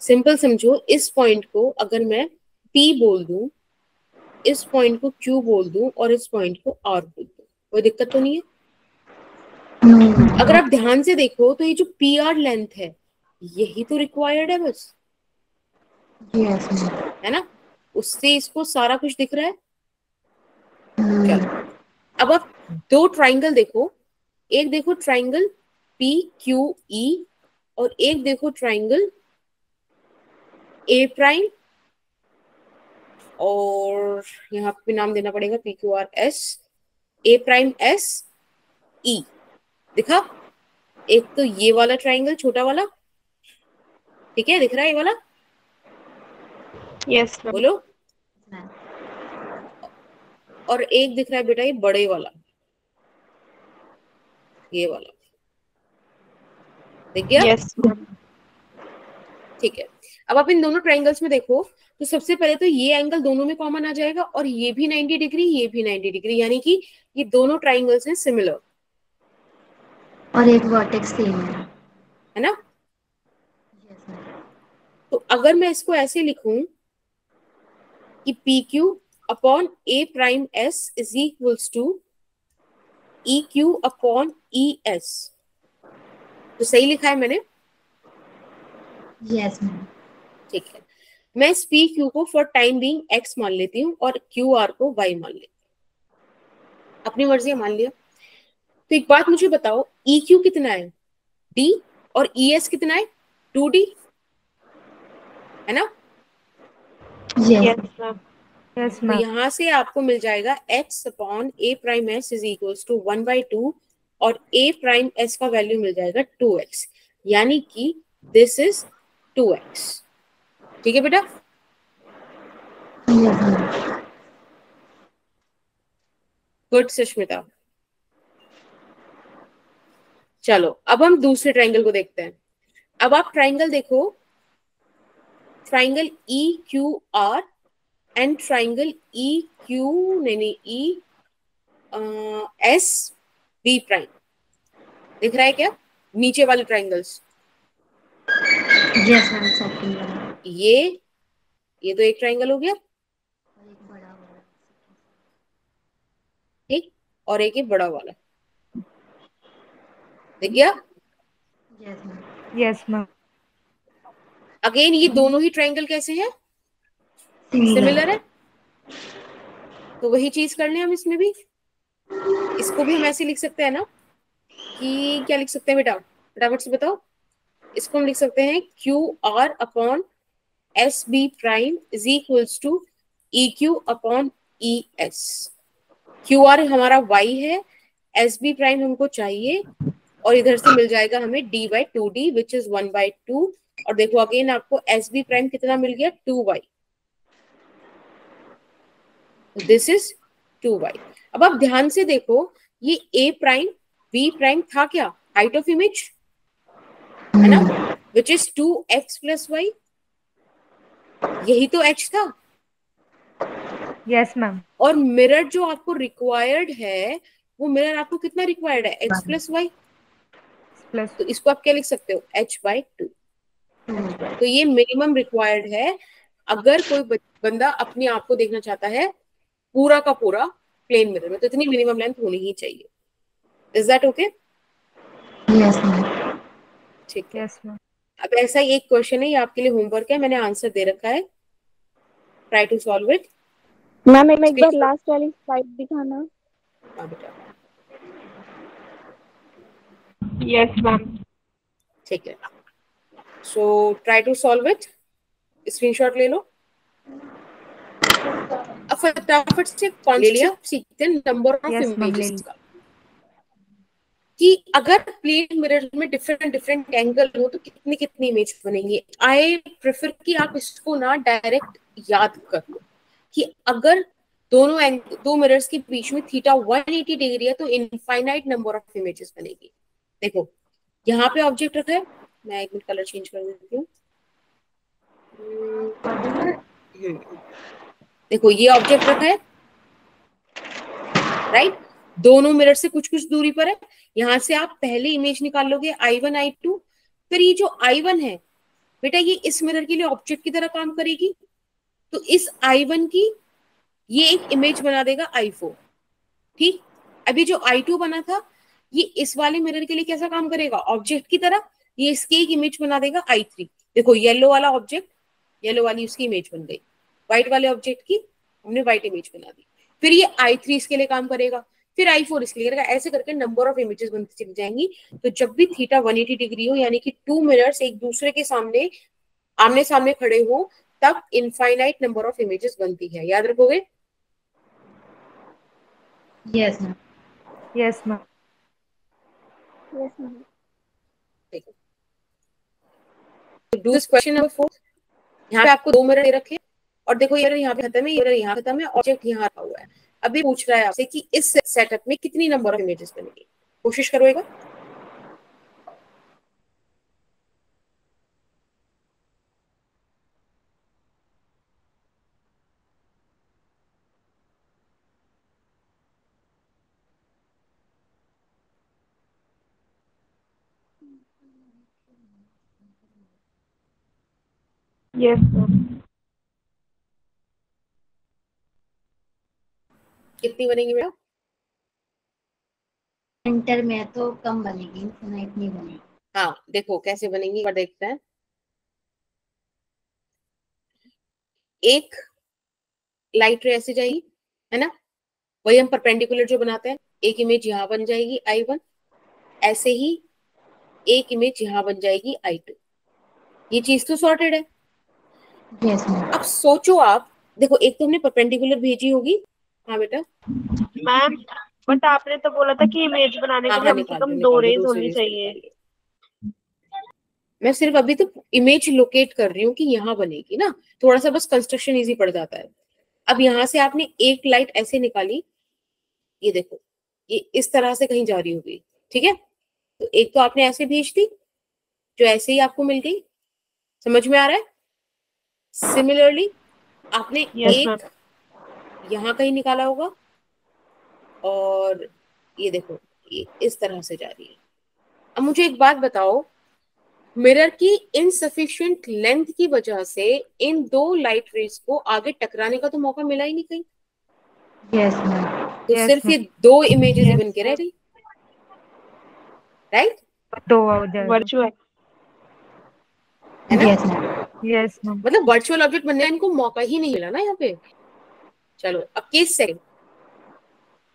सिंपल समझो, इस पॉइंट को अगर मैं P बोल दूं, इस पॉइंट को Q बोल दूं और इस पॉइंट को R बोल दूं, कोई दिक्कत तो नहीं है? अगर आप ध्यान से देखो तो ये जो PR लेंथ है यही तो रिक्वायर्ड है बस, यस मैम। है ना? उससे इसको सारा कुछ दिख रहा है। चलो अब आप दो ट्राइंगल देखो, एक देखो ट्राइंगल PQE और एक देखो ट्राइंगल A', और यहाँ पे नाम देना पड़ेगा PQRS, A'SE। दिखा? एक तो ये वाला ट्राइंगल छोटा वाला, ठीक है, दिख रहा है ये वाला? Yes ma'am. बोलो। और एक दिख रहा है बेटा ये बड़े वाला, ये वाला दिख गया? Yes ma'am. ठीक है। अब आप इन दोनों ट्राइंगल्स में देखो तो सबसे पहले तो ये एंगल दोनों में कॉमन आ जाएगा और ये भी 90 डिग्री, ये भी 90 डिग्री, यानी कि ये दोनों ट्राइंगल्स हैं सिमिलर, और एक वर्टेक्स सेम है ना? Yes ma'am. तो अगर मैं इसको ऐसे लिखूं कि PQ upon A'S is equals to EQ upon ES, तो सही लिखा है मैंने? Yes ma'am. ठीक है, मैं इस PQ को फॉर टाइम बीइंग X मान लेती हूँ और QR को Y मान लेती हूँ, अपनी मर्जी मान लिया। तो एक बात मुझे बताओ, EQ कितना है? D, और ES कितना है? 2D, है ना? Yes ma'am. यस तो मैम। यहाँ से आपको मिल जाएगा X upon A'S is equals to 1/2 और A'S का वैल्यू मिल जाएगा 2x, यानी कि दिस इज 2x। ठीक है बेटा? Yes ma'am. गुड सुष्मिता। चलो अब हम दूसरे ट्राइंगल को देखते हैं। अब आप ट्राइंगल देखो, triangle EQR and triangle ESB', दिख रहा है क्या नीचे वाले ट्राइंगल्स? Yes ma'am. सेकंड वाला ये तो एक ट्राइंगल हो गया, और एक बड़ा वाला। ठीक, और एक ये बड़ा वाला, दिख गया? Yes ma'am. Yes ma'am. Again ये दोनों ही ट्राइंगल कैसे हैं? सिमिलर है। तो वही चीज कर लें हम इसमें भी। इसको भी हम ऐसे लिख सकते हैं ना, कि क्या लिख सकते हैं बेटा, फटाफट से बताओ। इसको हम लिख सकते हैं QR upon SB' is equals to EQ upon ES। QR हमारा Y है, SB' हमको चाहिए, और इधर से मिल जाएगा हमें D/2D विच इज 1/2। और देखो अगेन आपको SB' कितना मिल गया? 2y, this is 2y। अब आप ध्यान से देखो, ये A'B' था क्या? हाइट ऑफ इमेज, है ना, which is 2x plus y, यही तो h था। Yes ma'am. और मिरर जो आपको रिक्वायर्ड है, वो मिरर आपको कितना रिक्वायर्ड है? x plus y। प्लस तो इसको आप क्या लिख सकते हो? h/2। तो ये मिनिमम रिक्वायर्ड है अगर कोई बंदा अपने आप को देखना चाहता है पूरा का पूरा प्लेन मिरर में, तो इतनी मिनिमम लेंथ होनी ही चाहिए। Is that okay? Yes ma'am. ठीक है। Yes ma'am. अब ऐसा ही एक क्वेश्चन है, ये आपके लिए होमवर्क है, मैंने आंसर दे रखा है, try to solve it. Ma'am एक बार लास्ट वाली स्लाइड दिखाना। हाँ बेटा, यस मैम। ठीक है। So try to solve it, screenshot ले लो। अब फटाफट से ले लिया, सीखते हैं नंबर ऑफ यस मैम, ले इमेजेस का, कि अगर प्लेन मिरर में डिफरेंट डिफरेंट एंगल हो तो कितनी कितनी इमेज बनेंगी। आई प्रेफर कि आप इसको ना डायरेक्ट याद कर लो कि अगर दो मिरर्स के बीच में थीटा 180 डिग्री है तो इनफाइनाइट नंबर ऑफ इमेजेस बनेगी। देखो यहाँ पे ऑब्जेक्ट रखा है, मैं एक मिनट कलर चेंज कर देती हूँ। देखो ये ऑब्जेक्ट रखा है, राइट, दोनों मिरर से कुछ कुछ दूरी पर है। यहां से आप पहले इमेज निकाल लोगे I1 I2, फिर ये जो I1 है बेटा ये इस मिरर के लिए ऑब्जेक्ट की तरह काम करेगी, तो इस I1 की ये एक इमेज बना देगा I4। ठीक, अभी जो I2 बना था ये इस वाले मिरर के लिए कैसा काम करेगा, ऑब्जेक्ट की तरह, ये इसकी एक इमेज बना देगा I3। देखो येलो वाला ऑब्जेक्ट, येलो वाली उसकी इमेज बन गई, व्हाइट वाले ऑब्जेक्ट की हमने व्हाइट इमेज बना दी, फिर ये I3 इसके लिए काम करेगा, फिर I4 इसके लिए करेगा, ऐसे करके नंबर ऑफ इमेजेस बनती चली जाएंगी। तो जब भी थीटा 180 डिग्री हो, यानी कि टू मिरर्स एक दूसरे के सामने आमने सामने खड़े हो, तब इनफाइनाइट नंबर ऑफ इमेजेस बनती है। याद रखोगे? Yes ma'am. Yes ma'am. Yes ma'am. Do this question number 4। यहाँ पे आपको दो मिरर दे रखे, और देखो ये यहाँ पे खत्म है, ये यहाँ खत्म है, ऑब्जेक्ट यहाँ रखा हुआ है। अभी पूछ रहा है आपसे कि इस सेटअप में कितनी नंबर ऑफ इमेजेस बनेगी। कोशिश करोएगा? Yes ma'am. कितनी बनेगी बेटा? इंटर में तो कम बनेगी, इनफिनाइट नहीं बनेगी। हाँ देखो कैसे बनेंगी, और देखते हैं। एक लाइट रे ऐसे जाएगी, है ना, वही हम परपेंडिकुलर जो बनाते हैं, एक इमेज यहाँ बन जाएगी I1, ऐसे ही एक इमेज यहाँ बन जाएगी I2। ये चीज तो सॉर्टेड है। Yes ma'am. अब सोचो आप, देखो एक तो हमने परपेंडिकुलर भेजी होगी। हाँ बेटा, मैम बट आपने तो बोला था कि इमेज बनाने के लिए कम से कम दो रेज होनी चाहिए। मैं सिर्फ अभी तो इमेज लोकेट कर रही हूँ कि यहाँ बनेगी ना, थोड़ा सा बस कंस्ट्रक्शन इजी पड़ जाता है। अब यहाँ से आपने एक लाइट ऐसे निकाली, ये देखो ये इस तरह से कहीं जा रही होगी, ठीक है, तो एक तो आपने ऐसे भेज दी जो ऐसे ही आपको मिल गई, समझ में आ रहा है? सिमिलरली आपने एक यहाँ कहीं निकाला होगा, और ये देखो ये इस तरह से जा रही है। अब मुझे एक बात बताओ, मिरर की इनसफिशिएंट लेंथ की वजह से इन दो लाइट रेज को आगे टकराने का तो मौका मिला ही नहीं कहीं, यस मैम। तो Yes, सिर्फ ma'am. ये दो इमेजेस ही बन के रह गई, राइट? दो हो जाएगा। वर्चुअल है ना? Yes ma'am. Yes ma'am. मतलब वर्चुअल ऑब्जेक्ट बनने का इनको मौका ही नहीं मिला ना यहाँ पे। चलो अब केस सेकंड,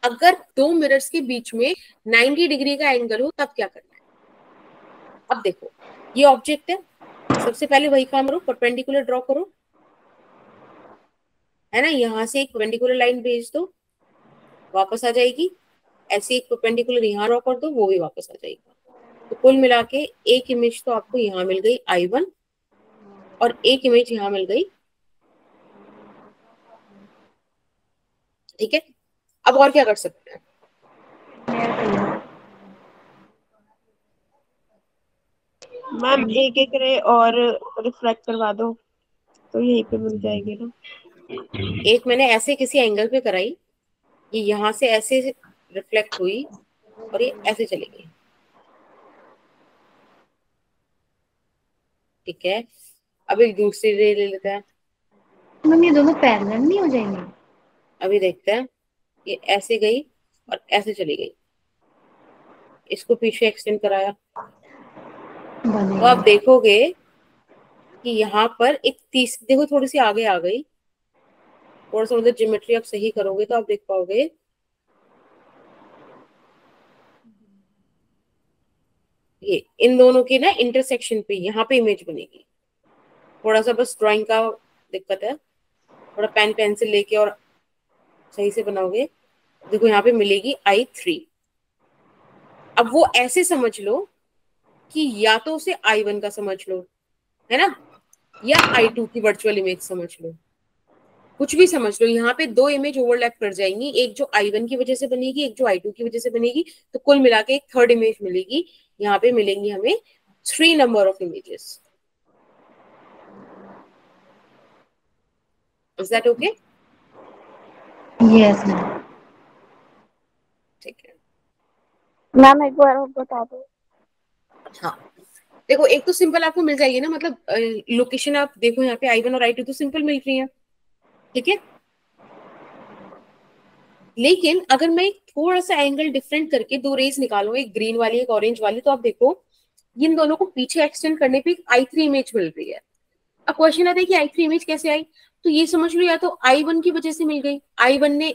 अगर दो मिरर्स के बीच में 90 डिग्री का एंगल हो तब क्या करना है? अब देखो ये ऑब्जेक्ट है, सबसे पहले वही काम करो, परपेंडिकुलर ड्रॉ करो, है ना, यहाँ से एक परपेंडिकुलर लाइन भेज दो, वापस आ जाएगी, ऐसे एक परपेंडिकुलर यहाँ ड्रॉ कर दो, वो भी वापस आ जाएगी। तो कुल मिला के एक इमेज तो आपको यहाँ मिल गई I1, और एक इमेज यहाँ मिल गई, ठीक है। अब और क्या कर सकते हैं? मैम एक एक रे और रिफ्लेक्ट करवा दो तो यहीं पे मिल जाएगी ना। एक मैंने ऐसे किसी एंगल पे कराई, ये यहाँ से ऐसे रिफ्लेक्ट हुई और ये ऐसे चली गई, ठीक है। अब एक दूसरी रे ले लेते हैं, मैम ये दोनों पैरेलल नहीं हो जाएंगे? अभी देखते हैं, ये ऐसे गई और ऐसे चली गई, इसको पीछे एक्सटेंड कराया, तो आप बनेगा। देखोगे कि यहाँ पर एक तीस, देखो थोड़ी सी आगे आ गई, थोड़ा सा मतलब ज्योमेट्री आप सही करोगे तो आप देख पाओगे ये इन दोनों की ना इंटरसेक्शन पे यहाँ पे इमेज बनेगी। थोड़ा सा बस ड्राइंग का दिक्कत है, थोड़ा पेन पेंसिल लेके और सही से बनाओगे, देखो यहाँ पे मिलेगी I3। अब वो ऐसे समझ लो कि या तो उसे I1 का समझ लो, है ना, या I2 की वर्चुअल इमेज समझ लो, कुछ भी समझ लो। यहाँ पे दो इमेज ओवरलैप कर जाएंगी, एक जो I1 की वजह से बनेगी, एक जो I2 की वजह से बनेगी, तो कुल मिला के एक थर्ड इमेज मिलेगी। यहाँ पे मिलेंगी हमें 3 number of images. Is that okay? Yes ma'am. ठीक है। मैम एक बार और बता दो। हाँ देखो, एक तो सिंपल आपको मिल जाएगी ना, मतलब लोकेशन आप देखो यहाँ पे I1 और I2 तो सिंपल मिल रही है, ठीक है। लेकिन अगर मैं थोड़ा सा एंगल डिफरेंट करके दो रेज निकालूं, एक ग्रीन वाली एक ऑरेंज वाली, तो आप देखो इन दोनों को पीछे एक्सटेंड करने पे I3 इमेज मिल रही है। अब क्वेश्चन आता है कि I3 इमेज कैसे आई, तो ये समझ लो या तो I1 की वजह से मिल गई, I1 ने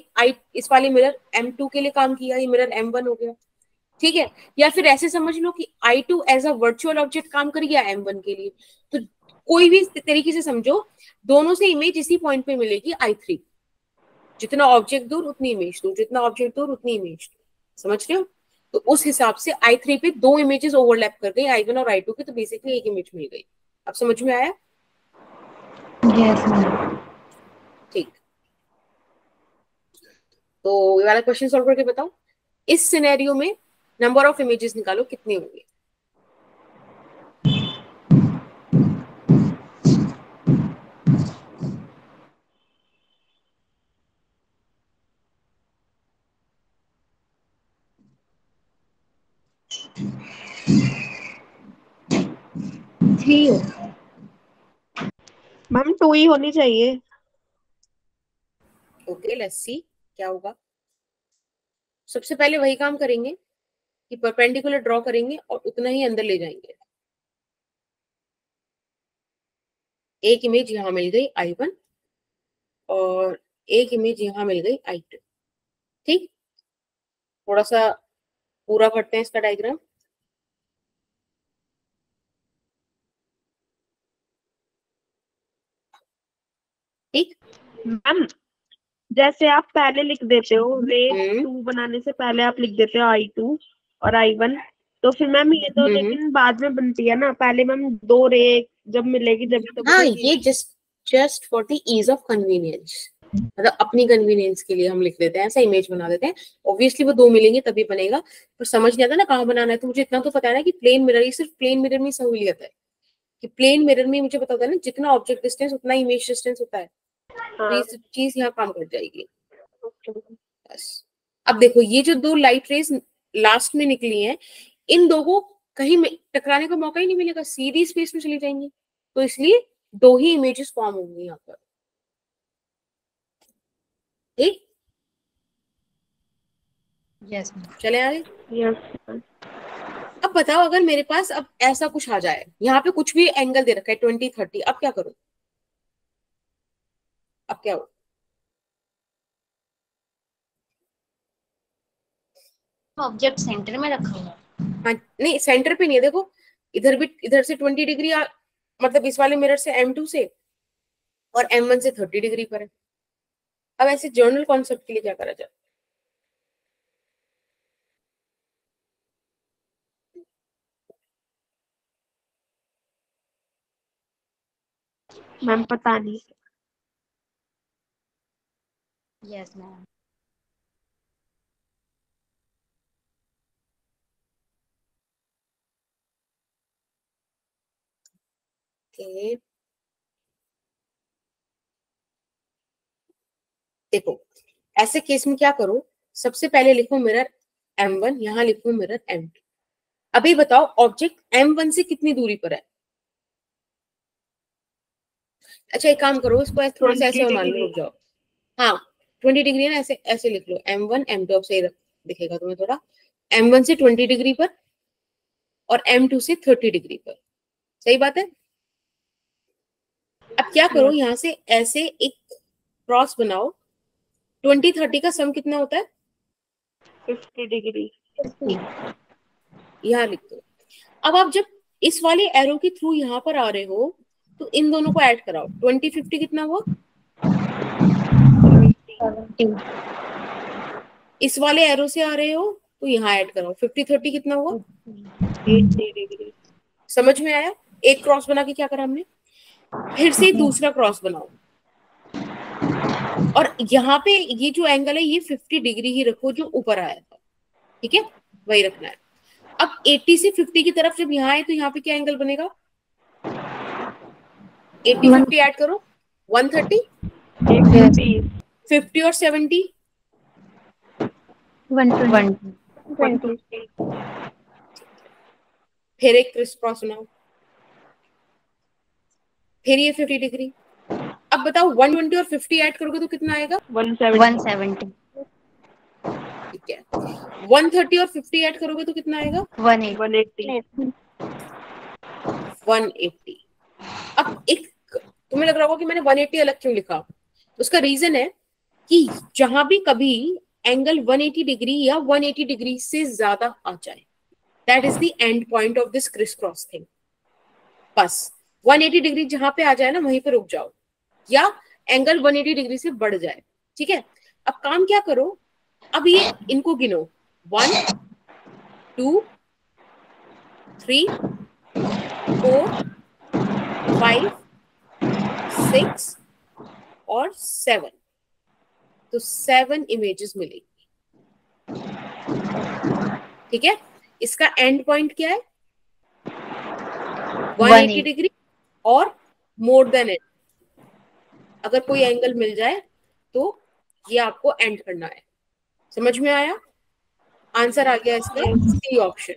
इस वाले मिरर M2 के लिए काम किया, ये मिरर M1 हो गया, ठीक है। या फिर ऐसे समझ लो कि I2 as a virtual object काम कर गया M1 के लिए। तो कोई भी तरीके से समझो, दोनों से इमेज इसी पॉइंट पे मिलेगी I3। जितना ऑब्जेक्ट दूर उतनी इमेज दूर, जितना ऑब्जेक्ट दूर उतनी इमेज दूर, समझ रहे हो? तो उस हिसाब से I3 पे दो इमेजेस ओवरलैप कर गई, I1 और I2 की, तो बेसिकली एक इमेज मिल गई। अब समझ में आया? Yes ma'am. ठीक, तो ये वाला क्वेश्चन सॉल्व करके बताओ, इस सिनेरियो में नंबर ऑफ इमेजेस निकालो, कितने होंगे? थ्री हो। मैम 2 ही होनी चाहिए। ओके, लेट्स सी क्या होगा। सबसे पहले वही काम करेंगे कि परपेंडिकुलर ड्रॉ करेंगे और उतना ही अंदर ले जाएंगे। एक इमेज यहाँ मिल गई I1 और एक इमेज यहाँ मिल गई I2, ठीक। थोड़ा सा पूरा करते हैं इसका डायग्राम। ठीक, मैम जैसे आप पहले लिख देते हो रे हम्म 2 बनाने से पहले आप लिख देते हो I2 और I1, तो फिर मैम ये तो लेकिन बाद में बनती है ना, पहले मैम दो रे जब मिलेगी जब तो हाँ, बनेगी। ये just for the ease of convenience, मतलब अपनी कन्वीनियंस के लिए हम लिख देते हैं, ऐसा इमेज बना देते हैं। ऑब्वियसली वो दो मिलेंगे तभी बनेगा, पर समझ नहीं आता ना कहाँ बनाना है। तो मुझे इतना तो पता है ना कि प्लेन मिरर, ये सिर्फ प्लेन मिरर में सहूलियत है कि प्लेन मिरर में मुझे पता होता है ना, जितना ऑब्जेक्ट डिस्टेंस उतना इमेज डिस्टेंस होता है, तो ये हाँ सब चीज यहाँ काम कर जाएगी बस। अब देखो ये जो दो लाइट रेस लास्ट में निकली हैं, इन दो को कहीं टकराने का मौका ही नहीं मिलेगा, सीधी स्पेस में चली जाएंगी, तो इसलिए दो ही इमेजेस फॉर्म होंगी यहाँ पर, ठीक। Yes ma'am. चले आगे। यस। अब बताओ, अगर मेरे पास अब ऐसा कुछ आ जाए, यहाँ पे कुछ भी एंगल दे रखा है 20-30, अब क्या करूं? अब क्या हो? ऑब्जेक्ट सेंटर में रखा हुआ है। हाँ नहीं, सेंटर पे नहीं है, देखो इधर भी, इधर से 20 डिग्री मतलब इस वाले मिरर से M2 से, और M1 से 30 डिग्री पर है। अब ऐसे जर्नल कॉन्सेप्ट के लिए क्या करा जाए? मैम पता नहीं। Yes ma'am. कि देखो ऐसे केस में क्या करो, सबसे पहले लिखो मिरर M1, यहाँ लिखो मिरर M2। अभी बताओ ऑब्जेक्ट M1 से कितनी दूरी पर है? अच्छा एक काम करो, इसको थोड़ा सा ऐसे 20 मान लो, डिग्री। रुक जाओ। हाँ 20 डिग्री है ना, ऐसे ऐसे लिख लो, M1 M2, अब सही दिखेगा तुम्हें थोड़ा। M1 से 20 डिग्री पर और M2 से 30 डिग्री पर, सही बात है। अब क्या करो, यहाँ से ऐसे एक क्रॉस बनाओ। 20-30 का सम कितना होता है? 50 डिग्री। यहाँ लिख दो। अब आप जब इस वाले एरो के थ्रू यहाँ पर आ रहे हो तो इन दोनों को ऐड कराओ। 20-50 कितना हुआ? 70 इस वाले एरो से आ रहे हो तो यहाँ ऐड कराओ। 50-30 कितना हुआ? 80 डिग्री। समझ में आया? एक क्रॉस बना के क्या करा हमने, फिर से दूसरा क्रॉस बनाओ, और यहाँ पे ये जो एंगल है ये 50 डिग्री ही रखो जो ऊपर आया था, ठीक है, वही रखना है। अब 80 से 50 की तरफ जब यहाँ आए तो यहाँ पे क्या एंगल बनेगा? 80-50 ऐड करो, 130। 120। 50 और 70, 120 150। फिर एक क्रिस क्रॉस बनाओ, फिर ये 50 डिग्री। अब बताओ 120 और 50 ऐड करोगे तो कितना आएगा? 170 ठीक है। 130 और 50 ऐड करोगे तो कितना आएगा? 180 180। 180। अब एक तुम्हें लग रहा होगा कि मैंने 180 अलग क्यों लिखा, उसका रीजन है कि जहां भी कभी एंगल 180 डिग्री या 180 डिग्री से ज्यादा आ जाए, that is the end point of this criss cross thing. बस 180 डिग्री जहां पे आ जाए ना वहीं पे रुक जाओ, या एंगल 180 डिग्री से बढ़ जाए, ठीक है। अब काम क्या करो, अब ये इनको गिनो, 1 2 3 4 5 6 और 7, तो 7 इमेजेस मिलेगी, ठीक है। इसका एंड पॉइंट क्या है? 180 डिग्री और मोर देन इट। अगर कोई एंगल मिल जाए तो ये आपको एंड करना है। समझ में आया? आंसर आ गया इसका, सी ऑप्शन।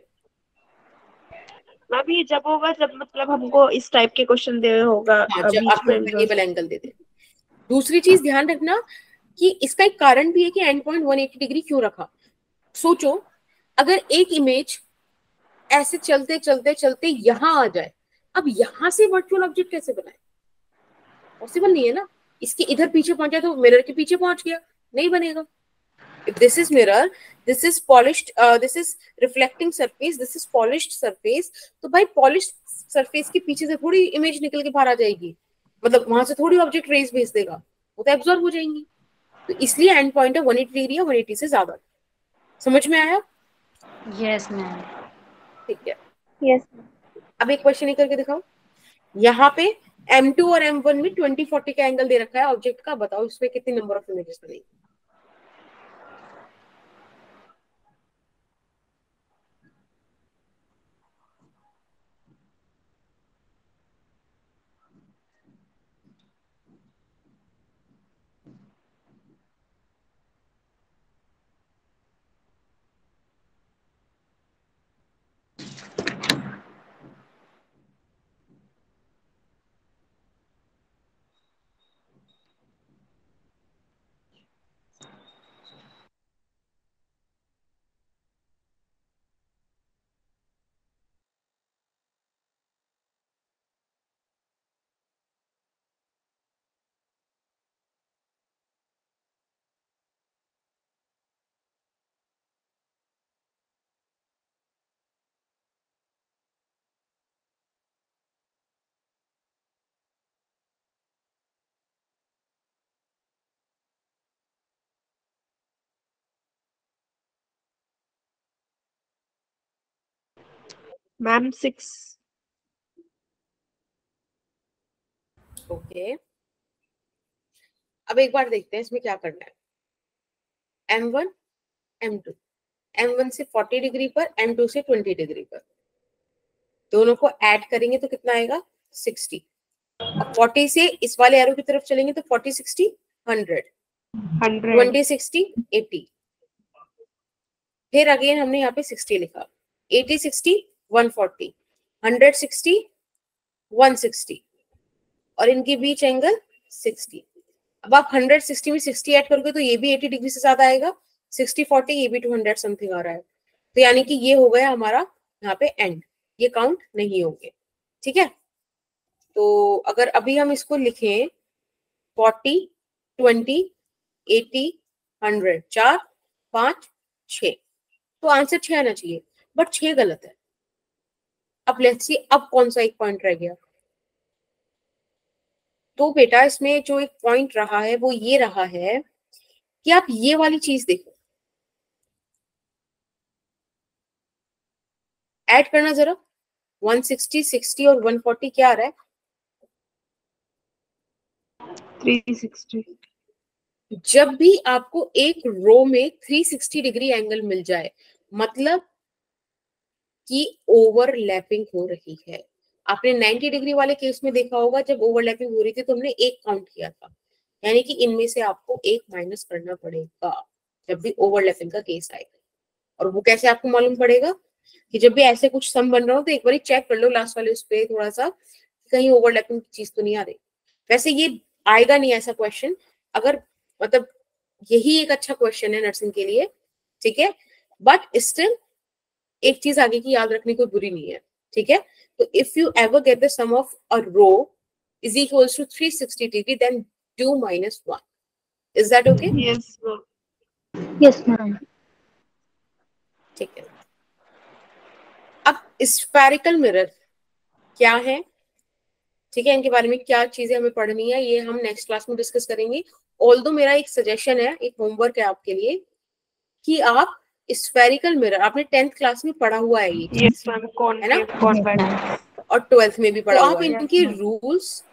मैम ये जब होगा जब मतलब हमको इस टाइप के क्वेश्चन दे होगा हाँ, जब बीच आपको में वेरिएबल एंगल दे दे। दूसरी चीज ध्यान रखना कि इसका एक कारण भी है कि एंड पॉइंट 180 डिग्री क्यों रखा। सोचो अगर एक इमेज ऐसे चलते चलते चलते यहां आ जाए, अब यहां से वर्चुअल ऑब्जेक्ट कैसे बनाए? पॉसिबल नहीं है ना। इसके इधर पीछे पहुंचा तो मिरर के पीछे पहुंच गया, नहीं बनेगा। If this is mirror, this is polished, this is reflecting surface, this is polished surface, तो भाई polished surface के पीछे से थोड़ी इमेज निकल के बाहर आ जाएगी, मतलब वहां से थोड़ी ऑब्जेक्ट रेज भेज देगा, वो तो एब्जॉर्ब हो जाएंगी। तो इसलिए एंड पॉइंट है 180 डिग्री या 180 से ज्यादा। समझ में आया? Yes ma'am. ठीक है। यस अब एक क्वेश्चन ही करके दिखाओ। यहाँ पे M2 और M1 में 20-40 का एंगल दे रखा है ऑब्जेक्ट का, बताओ इसमें कितनी नंबर ऑफ इमेजेस बनेगी? मैम 6। ओके, अब एक बार देखते हैं इसमें क्या करना है। M1 M2, M1 से 40 डिग्री पर, M2 से 20 डिग्री पर, दोनों को ऐड करेंगे तो कितना आएगा? 60। अब 40 से इस वाले एरो की तरफ चलेंगे तो 40 60 100, 20 60 80, फिर अगेन हमने यहाँ पे 60 लिखा, 80 60 140, 100 60 160, और इनके बीच एंगल 60। अब आप 160 में 60 ऐड करोगे तो ये भी 80 डिग्री से ज्यादा आएगा, 60 40 ये भी 200 समथिंग आ रहा है, तो यानी कि ये हो गया हमारा यहाँ पे एंड, ये काउंट नहीं होंगे। ठीक है, तो अगर अभी हम इसको लिखें 40 20 80 100, 4 5 6, तो आंसर 6 आना चाहिए, बट 6 गलत है। अब लेट्स सी अब कौन सा एक पॉइंट रह गया। तो बेटा इसमें जो एक पॉइंट रहा है वो ये रहा है कि आप ये वाली चीज देखो, ऐड करना जरा, 160 60 और 140 क्या आ रहा है? 360। जब भी आपको एक रो में 360 डिग्री एंगल मिल जाए, मतलब कि ओवरलैपिंग हो रही है। आपने 90 डिग्री वाले केस में देखा होगा, जब ओवरलैपिंग हो रही थी तो हमने एक काउंट किया था, यानी कि इनमें से आपको एक माइनस करना पड़ेगा जब भी ओवरलैपिंग का केस आएगा। और वो कैसे आपको मालूम पड़ेगा? कि जब भी ऐसे कुछ सम बन रहा हो तो एक बार चेक कर लो लास्ट वाले उस पर थोड़ा सा, कहीं ओवरलैपिंग की चीज तो नहीं आ रही। वैसे ये आएगा नहीं ऐसा क्वेश्चन, अगर मतलब यही एक अच्छा क्वेश्चन है नर्सिंग के लिए, ठीक है, बट स्टिल एक चीज आगे की याद रखनी कोई बुरी नहीं है। ठीक है, तो if you ever get the sum of a row is equals to 360 degree, then do -1। Is that okay? Yes ma'am. Yes, ma'am. ठीक है, अब स्फेरिकल मिरर क्या है, ठीक है, इनके बारे में क्या चीजें हमें पढ़नी है ये हम नेक्स्ट क्लास में डिस्कस करेंगे। ऑल्दो मेरा एक सजेशन है, एक होमवर्क है आपके लिए, कि आप स्फेरिकल मिरर, आपने 10th क्लास में पढ़ा हुआ है ये चीज, यस मैम, है ना, कॉन्केव Yes, कॉन्वेक्स। ma'am. और 12th में भी तो पढ़ा तो हुआ आप है। इनके इनके रूल्स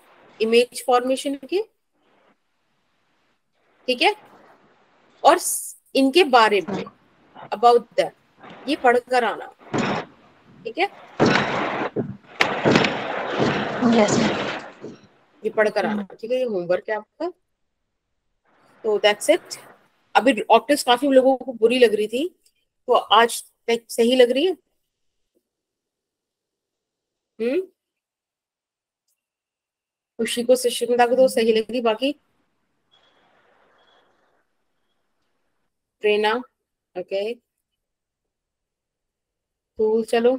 इमेज फॉर्मेशन के, ठीक है, और इनके बारे में अबाउट दैट ये पढ़कर आना, ठीक है, Yes, ma'am. ये पढ़कर Okay, आना, ma'am. ठीक है, ये होमवर्क है आपका। तो दैट्स इट। अभी ऑप्टिक्स काफी लोगों को बुरी लग रही थी, तो आज तक सही लग रही है? हम्म, खुशी को सुष्मिता को तो सही लग रही, बाकी प्रेरणा, ओके, तो चलो